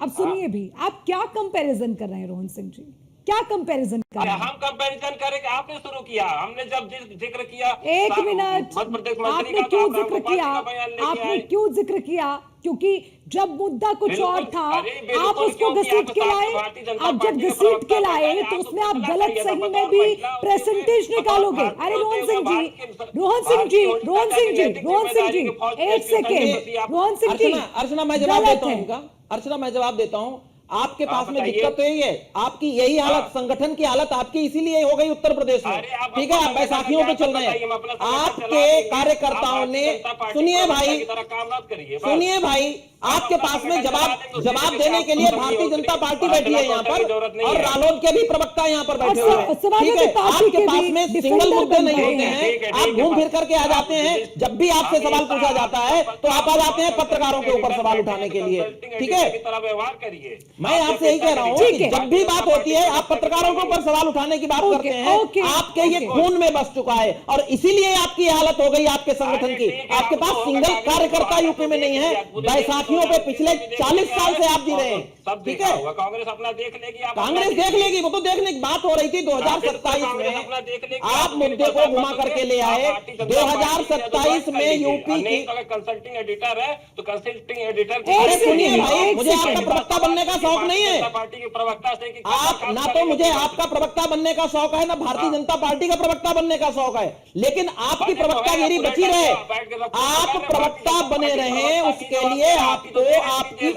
अब सुनिए भी, आप क्या कंपैरिजन कर रहे हैं रोहन सिंह जी? क्या कंपैरिजन कर अरे रहे हैं? हम कंपैरिजन करें, आपने शुरू किया, हमने जब जिक्र किया एक मिनट, मध्य प्रदेश मंत्री आपने का, क्यों तो आप जिक्र रामगोपाल जी किया? का बयान लेके आपने आए। क्यों जिक्र किया? क्योंकि जब मुद्दा कुछ बिल्कुल, और था अरे बिल्कुल, आप उसको क्योंकि घसीट आप के साथ लाए। में भारतीय जनता आप जब पार्टी के घसीट के प्रवक्ता लाए बैठे, तो आपको उसमें आप पूछना गलत चाहिए था, सही बतौर में भी महिला होते हुए, परसेंटेज बतौर निकालोगे। भारतीय अरे होते रोहन हुए सिंह जी, भारत के रोहन सिंह जी, भारतीय रोहन सिंह जी, नैतिक रोहन सिंह जी, जिम्मेदारी की फौज एक कैसी होती है, सेकेंड, आप- रोहन सिंह जी, अर्चना मैं जवाब गलत देता हूं है। इनका। अर्चना मैं जवाब देता हूं। आपके पास में बताइए। दिक्कत तो यही है, आपकी यही हालत, संगठन की हालत आपकी इसीलिए हो गई उत्तर प्रदेश में। अरे आप ठीक है, अपना आप बैसाखियों पे संगठन चल रहे बताइए, हम अपना हैं। संगठन चला आपके लेंगे। कार्यकर्ताओं आप ने, भारतीय जनता पार्टी सुनिए प्रवक्ता भाई, की तरह काम मत करिए, बस। सुनिए भाई, आपके अपना पास में संगठन चला जवाब लेंगे, उसके जवाब लिए देने के लिए आपको भारतीय उतनी- जनता पार्टी उतनी बैठी है यहाँ की जरूरत पर, नहीं और है। रालोद के भी प्रवक्ता यहाँ पर बैठे हुए हैं। समाजवादी ठीक है, पार्टी आपके के पास भी में डिफेंडर सिंगल मुद्दे बन नहीं गए होते हैं। हैं, ठीक है, आप ठीक है, घूम फिर करके आ आप जाते हैं। जिस- जब भी आपसे हमेशा सवाल पूछा जाता है तो आप आ जाते हैं पत्रकारों के ऊपर सवाल उठाने के लिए। ठीक है, की तरह व्यवहार करिए। मैं आपसे यही कह रहा हूँ ठीक कि है। जब भी बात होती है आप पत्रकारों के ऊपर सवाल उठाने की बात ओके, करते हैं। ओके, आपके ये ओके। खून में बस चुका है और इसीलिए आपकी ये हालत हो गई आपके संगठन की। ठीक है, आपके पास आपको सिंगल होगा, कार्यकर्ता आपको यूपी में नहीं है, पूरे देश में बैसाखियों पे पिछले 40 साल से आप जी रहे हैं। सब ठीक देखा है, होगा, कांग्रेस अपना देख लेगी, आप कांग्रेस अपना देख लेगी, वो तो देखने की बात हो रही थी 2027 कांग्रेस में। अपना देख लेगी, आप मुद्दे को घुमा करके ले आए। 2027 में यूपी की, कंसल्टिंग एडिटर है तो कंसल्टिंग एडिटर अरे सुनिए भाई, एक मुझे सेकंड। आपका प्रवक्ता बनने का शौक नहीं है। पार्टी के प्रवक्ता से कि आप ना तो मुझे आपका प्रवक्ता बनने का शौक है, ना भारतीय जनता पार्टी का प्रवक्ता बनने का शौक है, लेकिन आपकी प्रवक्तागिरी बची रहे। आप प्रवक्ता बने रहे, उसके लिए आपको आपकी,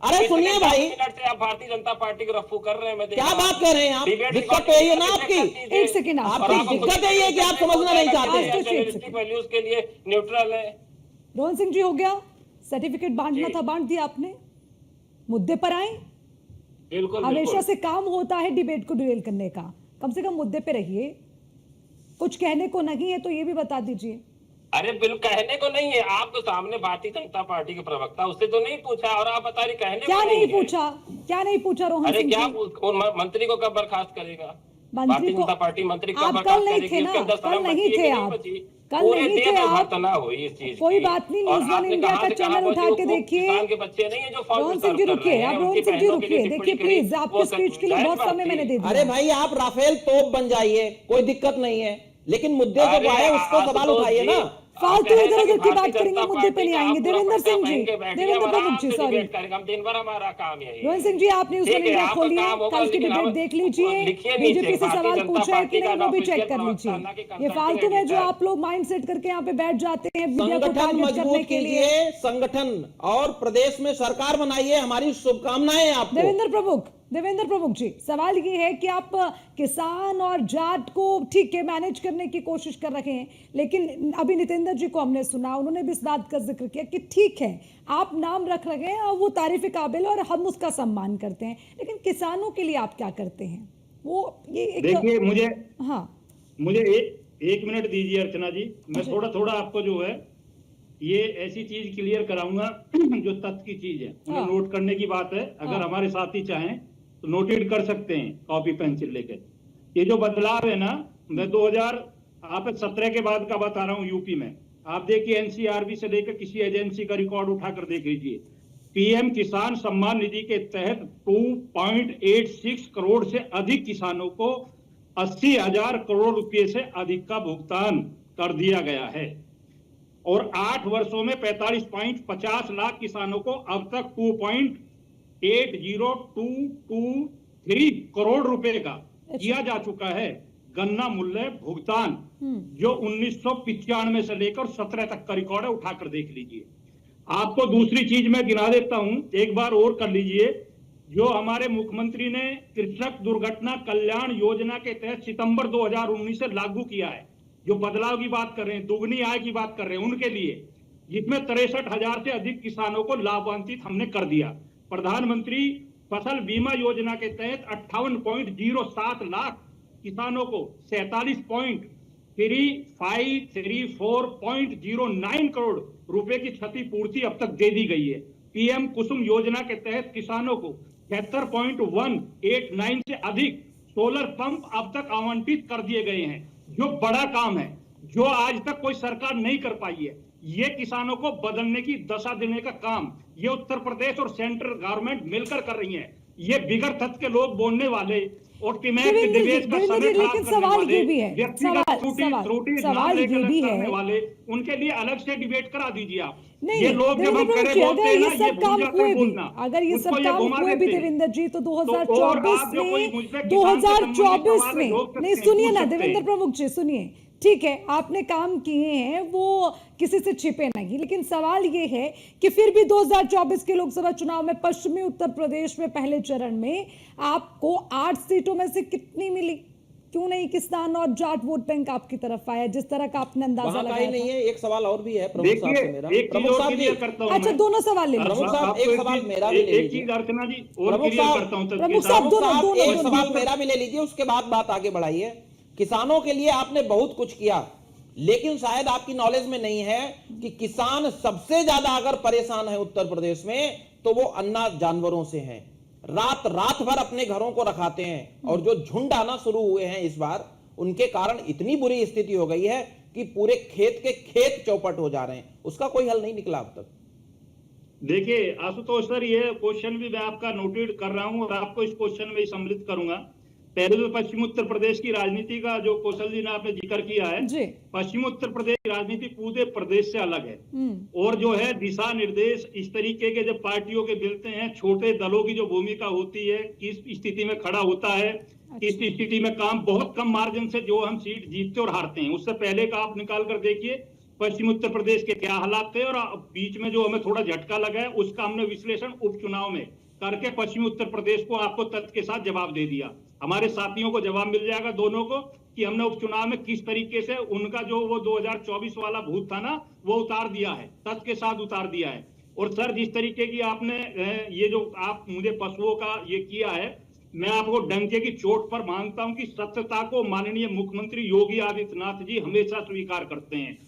अरे सुनिए भाई, आप भारतीय जनता पार्टी को रफ्फू कर रहे हैं। मैं देख क्या रहा हूं। बात कर रहे हैं आप? डिबेट दिक्कत तो यही है ना आपकी। एक सेकंड, आपकी दिक्कत यही है कि आप समझना नहीं चाहते। वैल्यूज के लिए न्यूट्रल है। रोहन सिंह जी हो गया, सर्टिफिकेट बांटना था, बांट दिया आपने। मुद्दे पर आए, बिल्कुल हमेशा बिल्कुल। से काम होता है डिबेट को डिरेल करने का, कम से कम मुद्दे पे रहिए। कुछ कहने को नहीं है तो ये भी बता दीजिए। अरे बिल्कुल कहने को नहीं है, आप तो सामने भारतीय जनता पार्टी के प्रवक्ता, उससे तो नहीं पूछा और आप बता रही कहने क्या को नहीं है। पूछा? क्या नहीं पूछा रोहन अरे सिंह क्या जी? कौन मंत्री को कब बर्खास्त करेगा? मंत्री भारतीय को जनता पार्टी मंत्री कब आप कल बर्खास्त नहीं करेगी? थे ना, उसके अंदर कल शर्म नहीं बची है थे कि आप, बची? कल पूरे नहीं देश थे में आप। भर्तना हुई इस चीज कोई की। बात नहीं, और न्यूज़ वन आपने इंडिया कहाँ का से कहाँ चैनल बोल उठा दिया, के वो देखिए। किसान के बच्चे नहीं है जो फौज रोहन में सिंह जी सर्व कर रुकिए, रहे हैं, आप रोहन उनकी सिंह जी बहनों के लिए रुकिए, टिप्पणी देखिए करी, प्लीज, आपके वो स्पीच के लिए जाहिर बहुत बात समय थी। मैंने दे दिया। अरे भाई, आप राफेल तोप बन जाइए, कोई दिक्कत नहीं है, लेकिन मुद्दे जब अरे आए उसको सवाल उठाइए ना। फालतू इधर उधर की बात करेंगे, मुद्दे पे नहीं आएंगे। देवेंद्र सिंह जी, देवेंद्र प्रमुख जी, सॉरी। हम दिन भर हमारा काम यही है। रोहन सिंह जी, आप न्यूज़ वन ठीक है, इंडिया आपका खोलिए, काम होगा, कल की लेकिन डिबेट आप देख लीजिए, लिखिए नीचे, बीजेपी से भारतीय सवाल जनता पूछा है कि पार्टी का नहीं वो भी ऑफिशियल चेक कर लीजिए। प्रवक्ता, ना कि ये कंसल्टिंग फालतू में जो एडिटर। आप लोग माइंड सेट करके यहाँ पे बैठ जाते हैं मीडिया को संगठन टारगेट करने मजबूत के लिए। कीजिए, संगठन और प्रदेश में सरकार बनाइए, हमारी शुभकामनाएं आपको। देवेंद्र प्रमुख जी, सवाल ये है कि आप किसान और जाट को ठीक है मैनेज करने की कोशिश कर रहे हैं, लेकिन अभी नितेंद्र जी को हमने सुना, उन्होंने भी इस बात का जिक्र किया कि ठीक है आप नाम रख रहे हैं और वो तारीफ काबिल है और हम उसका सम्मान करते हैं, लेकिन किसानों के लिए आप क्या करते हैं? वो ये एक, देखिए मुझे हाँ मुझे एक मिनट दीजिए अर्चना जी, मैं थोड़ा थोड़ा आपको जो है ये ऐसी चीज क्लियर कराऊंगा जो तथ्य की चीज है, उन्हें हाँ। नोट करने की बात है। अगर हमारे साथी चाहें तो नोटेड कर सकते हैं कॉपी पेंसिल लेके। ये जो बदलाव है ना, मैं 2017 के बाद का बता रहा हूँ। यूपी में आप देखिए, एनसीआरबी से लेकर किसी एजेंसी का रिकॉर्ड उठाकर देख लीजिए, पीएम किसान सम्मान निधि के तहत 2.86 करोड़ से अधिक किसानों को 80,000 करोड़ रुपए से अधिक का भुगतान कर दिया गया है। और 8 वर्षों में 45.50 लाख किसानों को अब तक 2.80223 करोड़ रुपए का किया जा चुका है गन्ना मूल्य भुगतान, जो 1995 से लेकर 17 तक का रिकॉर्ड है। उठाकर देख लीजिए। आपको दूसरी चीज मैं गिना देता हूं, एक बार और कर लीजिए। जो हमारे मुख्यमंत्री ने कृषक दुर्घटना कल्याण योजना के तहत सितंबर 2019 से लागू किया है, जो बदलाव की बात कर रहे हैं, दुगनी आय की बात कर रहे हैं, उनके लिए, जिसमें 63,000 से अधिक किसानों को लाभान्वित हमने कर दिया। प्रधानमंत्री फसल बीमा योजना के तहत 58.07 लाख किसानों को 47.3534.09 करोड़ रुपए की क्षतिपूर्ति अब तक दे दी गई है। पीएम कुसुम योजना के तहत किसानों को 73.189 से अधिक सोलर पंप अब तक आवंटित कर दिए गए हैं, जो बड़ा काम है, जो आज तक कोई सरकार नहीं कर पाई है। ये किसानों को बदलने की दशा देने का काम ये उत्तर प्रदेश और सेंट्रल गवर्नमेंट मिलकर कर रही है। ये बिगड़ तथ्य के लोग बोलने वाले और देवेंद्र जी, लेकिन सवाल ये भी है, सवाल ये भी है वाले, उनके लिए अलग से डिबेट करा दीजिए आप। नहीं, ये लोग जब हम करे बोलते हैं ना, ये भूल जाते हैं बोलना। अगर ये सब उसको काम घुमा हुए भी देते हैं। देवेंद्र जी, तो और आप जो कोई मुझ पे किसान से संबंधित 2024 सवाल में, रोक सकते नहीं हैं, सुनिए पूछ ना सकते हैं। देवेंद्र प्रमुख जी, सुनिए, ठीक है, आपने काम किए हैं, वो किसी से छिपे नहीं, लेकिन सवाल ये है कि फिर भी 2024 के लोकसभा चुनाव में पश्चिमी उत्तर प्रदेश में पहले चरण में आपको 8 सीटों में से कितनी मिली? क्यों नहीं किसान और जाट वोट बैंक आपकी तरफ आया, जिस तरह का आपने अंदाजा वहां का ही लगाया नहीं था? है। एक सवाल और भी है प्रमुख साहब से मेरा। एक चीज प्रमुख और साहब जी, क्लियर करता हूं अच्छा, मैं। दोनों सवाल ले लीजिए। प्रमुख साहब, आपको एक सवाल मेरा भी ले एक लीजिए। चीज अर्चना जी और प्रमुख क्लियर साहब, करता हूं। प्रमुख साहब, प्रमुख साहब, दोनों, एक दोनों। सवाल मेरा भी ले लीजिए, उसके बाद बात आगे बढ़ाइए। किसानों के लिए आपने बहुत कुछ किया, लेकिन शायद आपकी नॉलेज में नहीं है कि किसान सबसे ज्यादा अगर परेशान है उत्तर प्रदेश में, तो वो अन्ना जानवरों से हैं। रात रात भर अपने घरों को रखाते हैं, और जो झुंड आना शुरू हुए हैं इस बार, उनके कारण इतनी बुरी स्थिति हो गई है कि पूरे खेत के खेत चौपट हो जा रहे हैं। उसका कोई हल नहीं निकला अब तक। देखिए आशुतोष सर, ये क्वेश्चन भी मैं आपका नोटेड कर रहा हूं और आपको इस क्वेश्चन में सम्मिलित करूंगा। पहले तो पश्चिम उत्तर प्रदेश की राजनीति का जो कौशल जी ने आपने जिक्र किया है, जी। पश्चिम उत्तर प्रदेश की राजनीति पूरे प्रदेश से अलग है। और जो है दिशा निर्देश इस तरीके के जब पार्टियों के मिलते हैं, छोटे दलों की जो भूमिका होती है, किस स्थिति में खड़ा होता है, किस स्थिति में काम, बहुत कम मार्जिन से जो हम सीट जीतते और हारते हैं। उससे पहले का आप निकाल कर देखिए पश्चिम उत्तर प्रदेश के क्या हालात थे, और बीच में जो हमें थोड़ा झटका लगा है उसका हमने विश्लेषण उपचुनाव में करके पश्चिमी उत्तर प्रदेश को आपको तथ्य के साथ जवाब दे दिया। हमारे साथियों को जवाब मिल जाएगा दोनों को कि हमने उपचुनाव में किस तरीके से उनका जो वो 2024 वाला भूत था ना, वो उतार दिया है, तथ्य के साथ उतार दिया है। और सर, जिस तरीके की आपने ये जो आप मुझे पशुओं का ये किया है, मैं आपको डंके की चोट पर मानता हूं कि सत्यता को माननीय मुख्यमंत्री योगी आदित्यनाथ जी हमेशा स्वीकार करते हैं।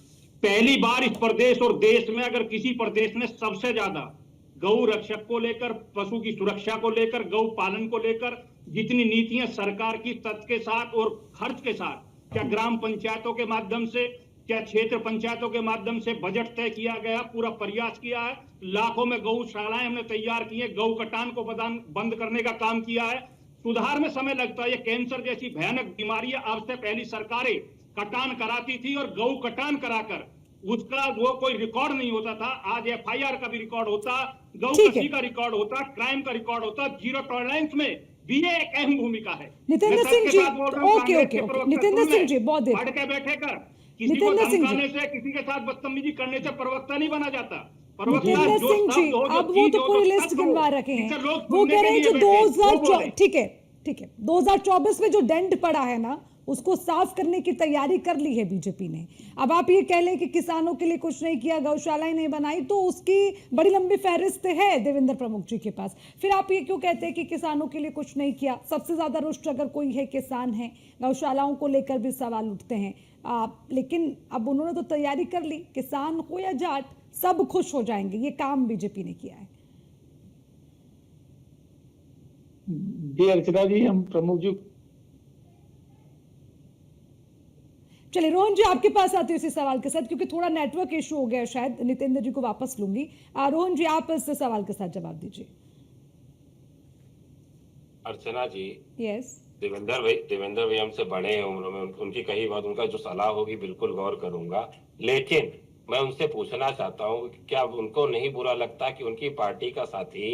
पहली बार इस प्रदेश और देश में, अगर किसी प्रदेश में सबसे ज्यादा गौ रक्षक को लेकर, पशु की सुरक्षा को लेकर, गौ पालन को लेकर जितनी नीतियां सरकार की तथ्य के साथ और खर्च के साथ, क्या ग्राम पंचायतों के माध्यम से, क्या क्षेत्र पंचायतों के माध्यम से बजट तय किया गया, पूरा प्रयास किया है। लाखों में गौशालाएं हमने तैयार की है, गौ कटान को बंद करने का काम किया है। सुधार में समय लगता है, ये कैंसर जैसी भयानक बीमारियां अब से पहली सरकारें कटान कराती थी, और गौ कटान कराकर उसका वो कोई रिकॉर्ड नहीं होता था। आज एफआईआर का भी रिकॉर्ड होता, गौ कसी का रिकॉर्ड होता, क्राइम का रिकॉर्ड होता। जीरो टॉलरेंस में भी ये एक अहम भूमिका है। नितेंद्र सिंह जी, ओके, नितेंद्र सिंह जी, बहुत देर पढ़ के बैठे कर, किसी को धमकाने से, किसी के साथ बदतमीजी करने से प्रवक्ता नहीं बना जाता। नितेंद्र सिंह जी, अब वो तो पूरी लिस्ट गिनवा रखे हैं, वो कह रहे हैं जो 2024, ठीक है, 2024 में जो डेंट पड़ा है ना, उसको साफ करने की तैयारी कर ली है बीजेपी ने। अब आप ये कह लें कि किसानों के लिए कुछ नहीं किया, गौशालाएं नहीं बनाई, तो उसकी बड़ी लंबी फहरिस्त है देवेंद्र प्रमुख जी के पास। फिर आप ये क्यों कहते हैं कि किसानों के लिए कुछ नहीं किया? सबसे ज्यादा रुष्ट अगर कोई है, किसान है। गौशालाओं को लेकर भी सवाल उठते हैं, लेकिन अब उन्होंने तो तैयारी कर ली, किसान हो या जाट, सब खुश हो जाएंगे। ये काम बीजेपी ने किया है। जी अर्चना जी, हम प्रमुख जी। चलिए रोहन जी आपके पास आते हैं इसी सवाल के साथ, क्योंकि थोड़ा नेटवर्क इशू हो गया है, शायद नितेंद्र जी को वापस लूंगी। रोहन जी आप इस सवाल के साथ जवाब दीजिए। अर्चना जी, यस। देवेंद्र भाई हमसे बड़े हैं उम्र में, उनकी कही बात, उनका जो सलाह होगी बिल्कुल गौर करूंगा। लेकिन मैं उनसे पूछना चाहता हूँ कि क्या उनको नहीं बुरा लगता कि उनकी पार्टी का साथी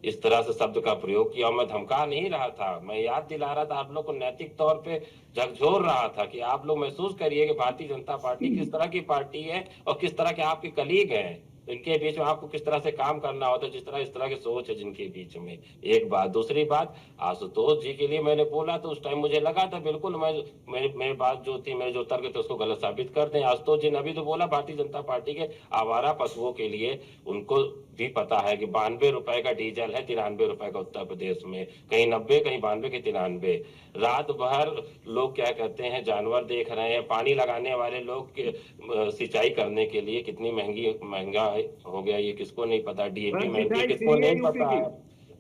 इस तरह से शब्द का प्रयोग किया? और मैं धमका नहीं रहा था, मैं याद दिला रहा था आप लोग को, नैतिक तौर पे झकझोर रहा था कि आप लोग महसूस करिए कि भारतीय जनता पार्टी किस तरह की पार्टी है और किस तरह के आपके कलीग हैं। इनके बीच में आपको किस तरह से काम करना होता है, जिस तरह इस तरह की सोच है जिनके बीच में। एक बात। दूसरी बात, आशुतोष जी के लिए मैंने बोला तो उस टाइम मुझे लगा था बिल्कुल मेरी बात जो थी, मेरे जो तर्क थे उसको गलत साबित कर दें। आशुतोष जी ने अभी तो बोला भारतीय जनता पार्टी के आवारा पशुओं के लिए उनको भी पता है कि 92 रुपए का डीजल है, 93 रुपए का उत्तर प्रदेश में, कहीं 90, कहीं 92 के 93। रात भर लोग क्या कहते हैं जानवर देख रहे हैं, पानी लगाने वाले लोग सिंचाई करने के लिए कितनी महंगा हो गया ये किसको नहीं पता, डीएपी महंगी किसको नहीं पता है।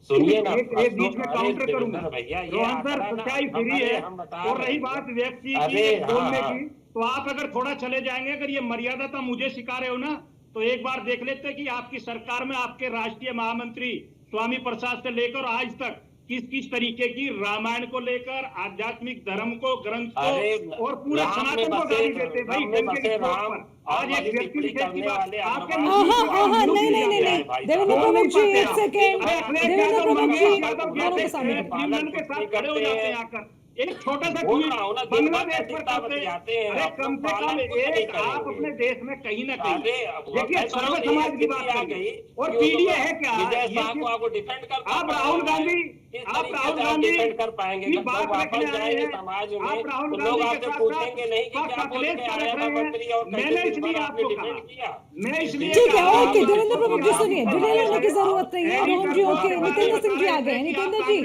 सुनिए ना, एक बीच में काउंटर करूंगा भैया, ये रोहन सर, सच्चाई फ्री है। और रही बात व्यक्ति की बोलने की, तो आप अगर थोड़ा चले जाएंगे, अगर ये मर्यादा तो मुझे सिखा रहे हो ना, तो एक बार देख लेते कि आपकी सरकार में आपके राष्ट्रीय महामंत्री स्वामी प्रसाद से लेकर आज तक किस किस तरीके की रामायण को लेकर, आध्यात्मिक धर्म को, ग्रंथ को और पूरे सनातन को गाली देते भाई। आज एक व्यक्ति लिखे की बात आपके नहीं, देवेंद्र प्रमुख जी एक सेकेंड, देवेंद्र प्रमुख जी दोनों के सामने के साथ खड़े हो जाते हैं आकर। एक छोटा सा बांग्लादेश पर करते हैं। अरे कम से कम एक आप अपने देश में कहीं ना कहीं देखिए सर्व समाज की बात करिए। और पीडीए है क्या? आप राहुल गांधी कर पाएंगे की बात रखने आए हैं समाज में, आप राहुल तो लोग गांधी के आपसे पूछेंगे नहीं कि क्या बोल के आया था मंत्री और मैंने इसलिए आपको कहा, मैं इसलिए ठीक है, ओके देवेंद्र प्रमुख जी सुनिए, डिले लेने की जरूरत नहीं है। रोहन जी ओके, नितेंद्र सिंह जी आ गए। नितेंद्र जी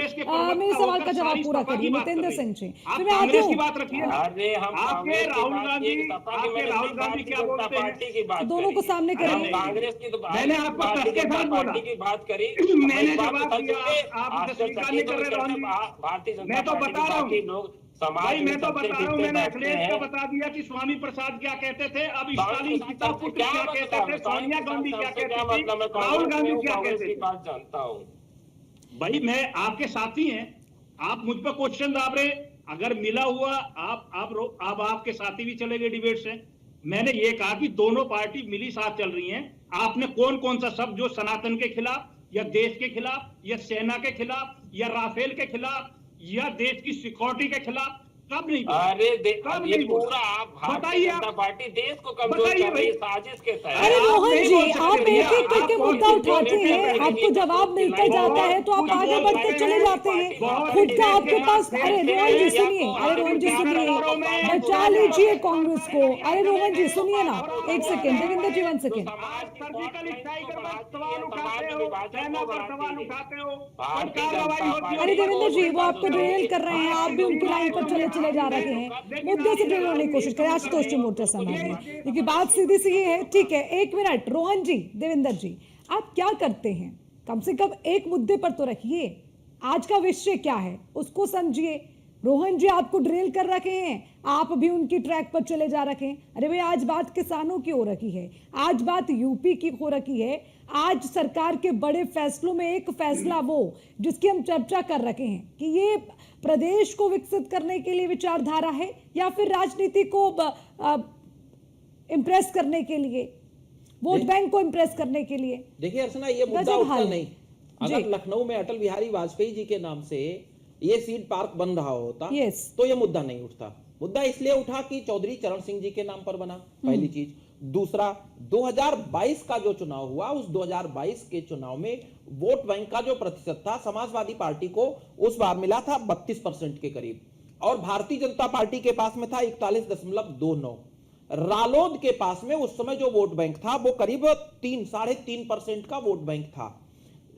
मेरे सवाल का जवाब पूरा करिए। नितेंद्र सिंह जी, फिर मैं आती हूँ। बात रखिए ना, आपके राहुल गांधी क्या बोलते हैं, दोनों को सामने करिए। कांग्रेस की तो मैंने आपको तर्क के साथ बोला, की बात करी, मैंने जवाब दिया, आप उसे स्वीकार नहीं कर रहे रोहन जी। भारतीय जनता मैं तो बता रहा हूँ लोग भाई, मैं तो बता रहा हूँ, मैंने अखिलेश हैं। को बता दिया कि स्वामी प्रसाद क्या कहते थे, अब स्टालिन पिता पुत्र क्या कहते थे, सोनिया गांधी क्या कहती थी, राहुल गांधी क्या कहते थे। बात जानता हूँ भाई, मैं आपके साथी हैं, आप मुझ पर क्वेश्चन दाब रहे, अगर मिला हुआ आप आपके साथी भी चले गए डिबेट से। मैंने ये कहा कि दोनों पार्टी मिली साथ चल रही हैं। आपने कौन कौन सा शब्द जो सनातन के खिलाफ या देश के खिलाफ या सेना के खिलाफ या राफेल के खिलाफ या देश की सिक्योरिटी के खिलाफ कब नहीं बोला? अरे कब ये नहीं बोला? पूरा आप भारतीय बताइए जनता आप। पार्टी देश को कमजोर बताइए कर रही है भाई। साजिश के तहत। अरे रोहन जी, आप एक एक करके आप मुद्दा कौन- उठाते हैं, आपको जवाब मिलता जाता है तो आप आगे बढ़ते चले जाते हैं। खुद का आपके पास, अरे रोहन जी सुनिए, अरे रोहन जी सुनिए, बचा लीजिए कांग्रेस को। अरे रोहन जी सुनिए ना, एक सेकेंड, देवेंद्र जी 1 सेकेंड। सर्जिकल स्ट्राइक पर सवाल उठाते हो, सेना पर सवाल उठाते हो, भारतीय कार्रवाई जनता होती है। अरे देवेंद्र जी, वो आपको डिरेल कर रहे हैं, आप भी उनकी लाइन पर चले जा रहे हैं। मुद्दे से डिरेल होने की कोशिश करें, आशुतोष जी मोर्चा संभालिए, क्योंकि बात सीधी सी है। ठीक है, 1 मिनट। रोहन जी, देवेंद्र जी, आप क्या करते हैं? कम से कम एक मुद्दे पर तो रखिए। आज का विषय क्या है उसको समझिए। रोहन जी आपको ड्रिल कर रखे हैं, आप भी उनकी ट्रैक पर चले जा रखे हैं। अरे भाई, आज बात किसानों की हो रखी है, आज बात यूपी की हो रखी है, आज सरकार के बड़े फैसलों में एक फैसला वो जिसकी हम चर्चा कर रखे हैं कि ये प्रदेश को विकसित करने के लिए विचारधारा है या फिर राजनीति को इम्प्रेस करने के लिए, वोट बैंक को इम्प्रेस करने के लिए। देखिए अर्चना, ये मुद्दा गजब उठता हाल। नहीं। अगर लखनऊ में अटल बिहारी वाजपेयी जी के नाम से ये सीड पार्क बन रहा होता Yes. तो ये मुद्दा नहीं उठता। मुद्दा इसलिए उठा कि चौधरी चरण सिंह जी के नाम पर बना, पहली चीज। दूसरा, 2022 का जो चुनाव हुआ, उस 2022 के चुनाव में वोट बैंक का जो प्रतिशत था, समाजवादी पार्टी को उस बार मिला था 32% के करीब, और भारतीय जनता पार्टी के पास में था 41.29। रालोद के पास में उस समय जो वोट बैंक था वो करीब 3-3.5% का वोट बैंक था।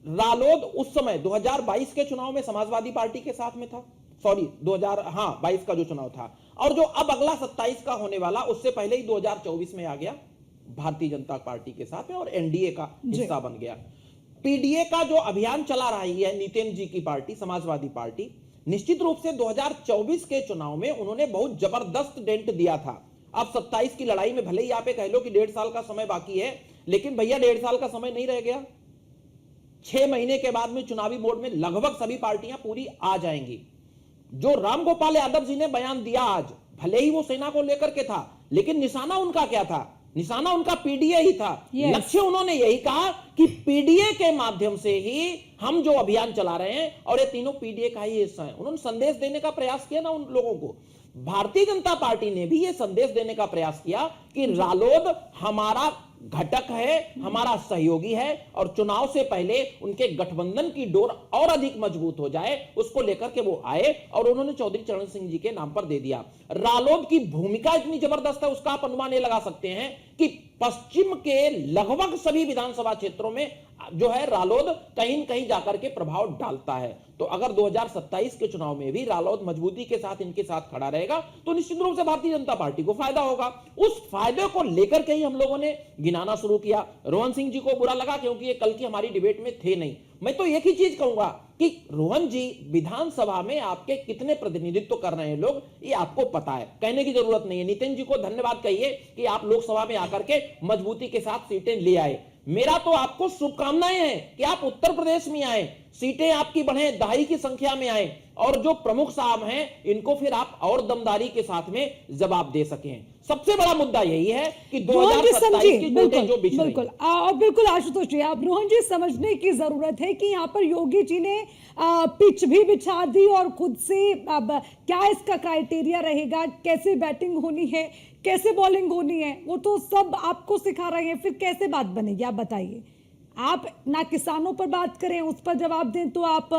रालोद उस समय 2022 के चुनाव में समाजवादी पार्टी के साथ में था, सॉरी 2022 का जो चुनाव था, और जो अब अगला 27 का होने वाला उससे पहले ही 2024 में आ गया भारतीय जनता पार्टी के साथ में और एनडीए का हिस्सा बन गया। पीडीए का जो अभियान चला रही है नितिन जी की पार्टी, समाजवादी पार्टी, निश्चित रूप से 2024 के चुनाव में उन्होंने बहुत जबरदस्त डेंट दिया था। अब 27 की लड़ाई में भले ही आप कह लो कि 1.5 साल का समय बाकी है, लेकिन भैया 1.5 साल का समय नहीं रह गया। 6 महीने के बाद में चुनावी मोड में लगभग सभी पार्टियां पूरी आ जाएंगी। जो रामगोपाल यादव जी ने बयान दिया आज, भले ही वो सेना को लेकर के था, लेकिन निशाना उनका क्या था? निशाना उनका पीडीए ही था। लक्ष्य उन्होंने यही कहा कि पीडीए के माध्यम से ही हम जो अभियान चला रहे हैं, और ये तीनों पीडीए का ही हिस्सा है। उन्होंने संदेश देने का प्रयास किया ना उन लोगों को। भारतीय जनता पार्टी ने भी ये संदेश देने का प्रयास किया कि रालोद हमारा घटक है, हमारा सहयोगी है, और चुनाव से पहले उनके गठबंधन की डोर और अधिक मजबूत हो जाए, उसको लेकर के वो आए और उन्होंने चौधरी चरण सिंह जी के नाम पर दे दिया। रालोद की भूमिका इतनी जबरदस्त है, उसका आप अनुमान ये लगा सकते हैं कि पश्चिम के लगभग सभी विधानसभा क्षेत्रों में जो है रालोद कहीं न कहीं जाकर के प्रभाव डालता है। तो अगर 2027 के चुनाव में भी रालोद मजबूती के साथ इनके साथ खड़ा रहेगा तो निश्चित रूप से भारतीय जनता पार्टी को फायदा होगा। उस फायदे को लेकर के ही हम लोगों ने गिनाना शुरू किया। रोहन सिंह जी को बुरा लगा क्योंकि ये कल की हमारी डिबेट में थे नहीं। मैं तो एक ही चीज कहूंगा कि रोहन जी विधानसभा में आपके कितने प्रतिनिधित्व कर रहे हैं लोग, ये आपको पता है, कहने की जरूरत नहीं है। नितिन जी को धन्यवाद कहिए कि आप लोकसभा में आकर के मजबूती के साथ सीटें ले आए। मेरा तो आपको शुभकामनाएं हैं कि आप उत्तर प्रदेश में आए, सीटें आपकी बढ़े, दहाई की संख्या में आए, और जो प्रमुख साहब हैं इनको फिर आप और दमदारी के साथ में जवाब दे सकें। सबसे बड़ा मुद्दा यही है कि 2027 की वोटें जो बिछ रही हैं। और बिल्कुल आशुतोष जी, आप रोहन जी समझने की जरूरत है कि यहाँ पर योगी जी ने पिच भी बिछा दी और खुद से अब क्या इसका क्राइटेरिया रहेगा, कैसे बैटिंग होनी है, कैसे बॉलिंग होनी है, वो तो सब आपको सिखा रहे हैं। फिर कैसे बात बनेगी आप बताइए। आप ना किसानों पर बात करें, उस पर जवाब दें तो आप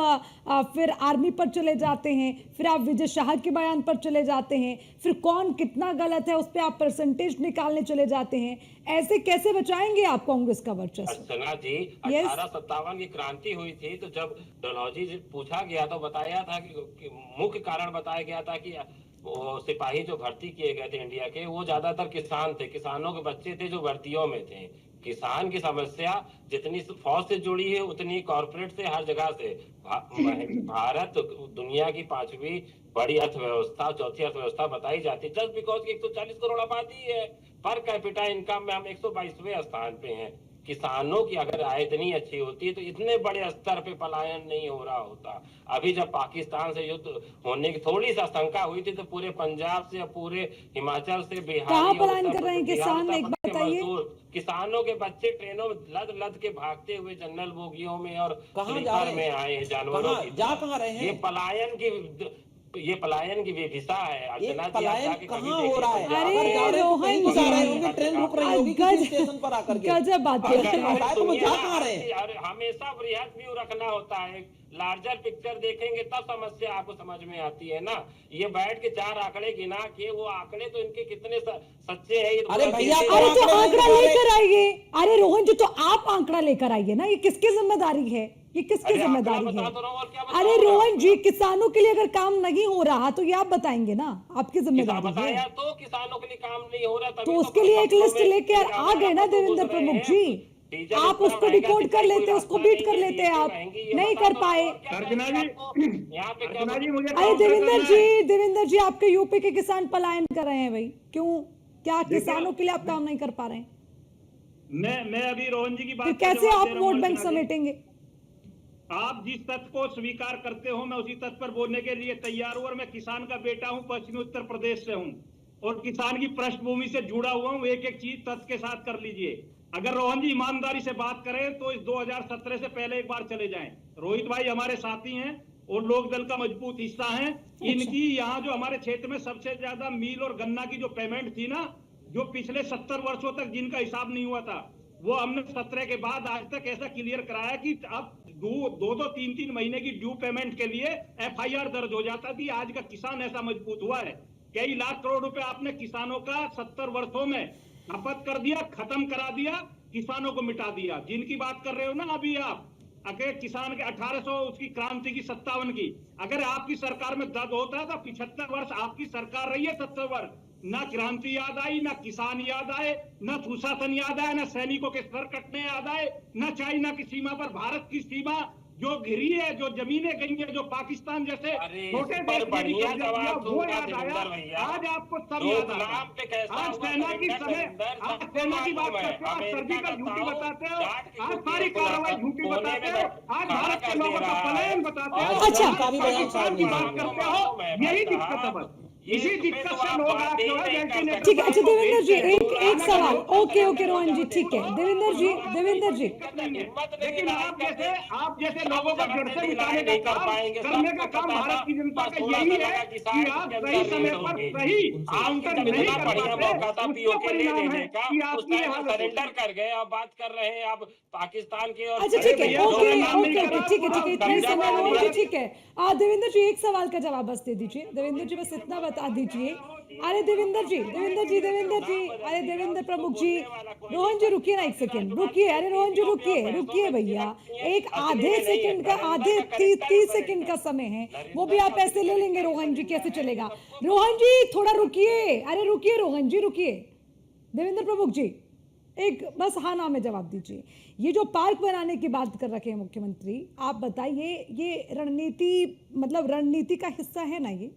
फिर आर्मी पर चले जाते हैं, फिर आप विजय शाह के बयान पर चले जाते हैं, फिर कौन कितना गलत है उस पर आप परसेंटेज निकालने चले जाते हैं। ऐसे कैसे बचाएंगे आप कांग्रेस का वर्चस्व? अर्चना जी, 1857 की क्रांति हुई थी तो जब डलहौजी जी पूछा गया तो बताया था कि मुख्य कारण बताया गया था कि वो सिपाही जो भर्ती किए गए थे इंडिया के, वो ज्यादातर किसान थे, किसानों के बच्चे थे जो भर्तियों में थे। किसान की समस्या जितनी फौज से जुड़ी है उतनी कॉर्पोरेट से, हर जगह से। भारत दुनिया की 5वीं बड़ी अर्थव्यवस्था, चौथी अर्थव्यवस्था बताई जाती है जस्ट बिकॉज की 140 करोड़ आबादी है। पर कैपिटा इनकम में हम 122वें स्थान पे हैं। किसानों की अगर आय इतनी अच्छी होती तो इतने बड़े स्तर पे पलायन नहीं हो रहा होता। अभी जब पाकिस्तान से युद्ध होने की थोड़ी सा शंका हुई थी तो पूरे पंजाब से, पूरे हिमाचल से, बिहार, कहाँ पलायन कर रहे हैं किसान, एक बात बताइए। किसानों के बच्चे ट्रेनों में लद लद के भागते हुए जनरल बोगियों में और स्लीपर में आए हैं, जानवरों की जा कहाँ रहे हैं? ये पलायन की विभिषा है। ये पलायन कहाँ हो रहा है? अरे रोहन जी, ट्रेन रुक रही होगी किसी स्टेशन पर आकर के। गजब बात है। तो वो जा कहाँ रहे हैं? हमेशा बृहद व्यू रखना होता है, लार्जर पिक्चर देखेंगे तब समस्या आपको समझ में आती है ना। ये बैठ के 4 आंकड़े गिना के, वो आंकड़े तो इनके कितने सच्चे हैं। अरे भैया, अरे तो आंकड़ा लेकर आइए। अरे रोहन जी, तो आप आंकड़ा लेकर आइए ना। ये किसकी जिम्मेदारी है? ये किसकी जिम्मेदारी है? अरे रोहन जी, किसानों के लिए अगर काम नहीं हो रहा तो ये आप बताएंगे ना, आपकी जिम्मेदारी है। तो किसानों के लिए काम नहीं हो रहा तो उसके लिए एक लिस्ट लेके आ गए ना देवेंद्र प्रमुख जी। आप उसको डिकोड कर लेते, उसको बीट कर लेते, आप नहीं कर पाए। अरे देवेंद्र जी, आपके यूपी के किसान पलायन कर रहे हैं भाई, क्यों? क्या किसानों के लिए आप काम नहीं कर पा रहे हैं? मैं अभी रोहन जी की बात कैसे आप वोट बैंक समेटेंगे? आप जिस तथ्य को स्वीकार करते हो मैं उसी तथ्य पर बोलने के लिए तैयार हूं। और मैं किसान का बेटा हूं, पश्चिमी उत्तर प्रदेश से हूं और किसान की पृष्ठभूमि से जुड़ा हुआ हूं। एक एक चीज तथ्य के साथ कर लीजिए। अगर रोहन जी ईमानदारी से बात करें तो इस 2017 से पहले एक बार चले जाएं। रोहित भाई हमारे साथी हैं और लोक दल का मजबूत हिस्सा हैं। इनकी यहाँ जो हमारे क्षेत्र में सबसे ज्यादा मील और गन्ना की जो पेमेंट थी ना, जो पिछले 70 वर्षों तक जिनका हिसाब नहीं हुआ था, वो हमने 17 के बाद आज तक ऐसा क्लियर कराया कि अब 2-3 महीने की ड्यू पेमेंट के लिए FIR दर्ज हो जाता थी। आज का किसान ऐसा मजबूत हुआ है। कई लाख करोड़ रुपए आपने किसानों का 70 वर्षों में खपत कर दिया, खत्म करा दिया, किसानों को मिटा दिया। जिनकी बात कर रहे हो ना अभी आप, अगर किसान के 1800 उसकी क्रांति की 57 की, अगर आपकी सरकार में दर्द होता है तो 75 वर्ष आपकी सरकार रही है, 70 वर्ष ना क्रांति याद आई, ना किसान याद आए, ना सुशासन याद आए, ना सैनिकों के सर कटने याद आए, ना चाइना की सीमा पर भारत की सीमा जो घिरी है, जो जमीनें गई है, जो पाकिस्तान जैसे अरे छोटे इस पर देश ने भी बढ़िया कब्जा जवाब किया, वो दूंगा याद आया। देवेंद्र भैया। आज आपको सब तो याद नाम आता पे कैसा आज हुआ सेना की सरेंडर, समय, सरेंडर आज सबको सेना की बात मालूम है। करते हो, आज अमेरिका सर्जिकल का झूठी ताऊ बताते हो, चाट के आज कुत्ते सारी को कार्रवाई झूठी कोने बताते में हो, आज खड़ा भारत के कर लोगों दे का रहा है। पलायन बताते हो, आज अच्छा, का भी बयान पाकिस्तान की बात साहब करते हो। यही दिक्कत है बस, इसी दिक्कत से लोग आज जो है वेंटिलेटर ठीक है। अच्छा देवेंद्र जी, एक आगे सवाल। बढ़ो। ओके ओके रोहन जी, ठीक है। देवेंद्र जी, देवेंद्र जी, लेकिन आप जैसे लोगों को जड़ से मिटाने का काम करने का काम भारत की जनता का यही है कि आप सही समय पर सही काउंटर नहीं कर पाते, उसका परिणाम है कि आपकी ये हालत होती है। सरेंडर कर गए। अब बात कर रहे हैं आप पाकिस्तान की और अच्छा ठीक है, भैया, ओके जो नाम नहीं ओके करा, ओके, ठीक है पूरा ठीक है, इतना ही कब्जा समय कर हो लिया। गया, ठीक है। देवेंद्र जी एक सवाल का जवाब बस दे दीजिए। देवेंद्र जी बस इतना बता दीजिए। अरे देवेंद्र जी, देवेंद्र जी, देवेंद्र जी, अरे देवेंद्र प्रमुख जी, रोहन जी रुकिए ना एक सेकंड, रुकिए। अरे रोहन जी रुकिए, रुकिए भैया, एक आधे सेकंड का, आधे 30 सेकंड का समय है, वो भी आप ऐसे ले लेंगे रोहन जी, कैसे चलेगा? रोहन जी थोड़ा रुकिए, अरे रुकिए रोहन जी, रुकिए। देवेंद्र प्रमुख जी एक बस हाँ ना में जवाब दीजिए। ये जो पार्क बनाने की बात कर रखे हैं मुख्यमंत्री, आप बताइए ये रणनीति, मतलब रणनीति का हिस्सा है ना ये?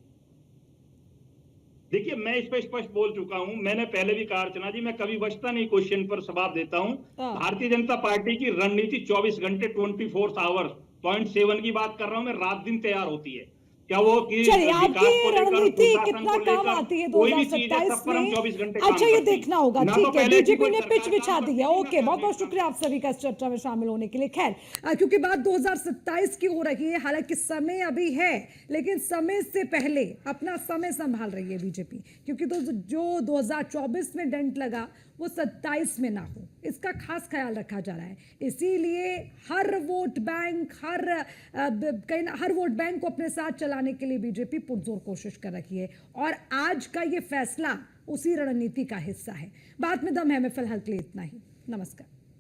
देखिए, मैं इस पर स्पष्ट बोल चुका हूं। मैंने पहले भी कहा अर्चना जी, मैं कभी बचता नहीं क्वेश्चन पर जवाब देता हूं। हाँ। भारतीय जनता पार्टी की रणनीति 24 घंटे 24 आवर्स 0.7 की बात कर रहा हूं मैं, रात दिन तैयार होती है। क्या वो कि चलिए, विकास आपकी को लेकर, रणनीति सुशासन कितना को काम लेकर, आती है कोई भी चीज है, सब 2027 पर हम में? 24 घंटे काम अच्छा ये करते हैं। देखना होगा, ना तो ठीक है। पहले की बीजेपी कोई ने सरकार पिच बिछा काम दी करती है, थी, ना ओके, बहुत करने बहुत का। शुक्रिया आप सभी का इस चर्चा में शामिल होने के लिए। खैर, क्योंकि बात 2027 की हो रही है, हालांकि समय अभी है, लेकिन समय से पहले अपना समय संभाल रही है बीजेपी, क्योंकि जो 2024 में डंट लगा वो 27 में ना हो, इसका खास ख्याल रखा जा रहा है। इसीलिए हर वोट बैंक, हर वोट बैंक को अपने साथ चलाने के लिए बीजेपी पुरजोर कोशिश कर रही है, और आज का ये फैसला उसी रणनीति का हिस्सा है। बात में दम है, मैं फिलहाल के लिए इतना ही। नमस्कार।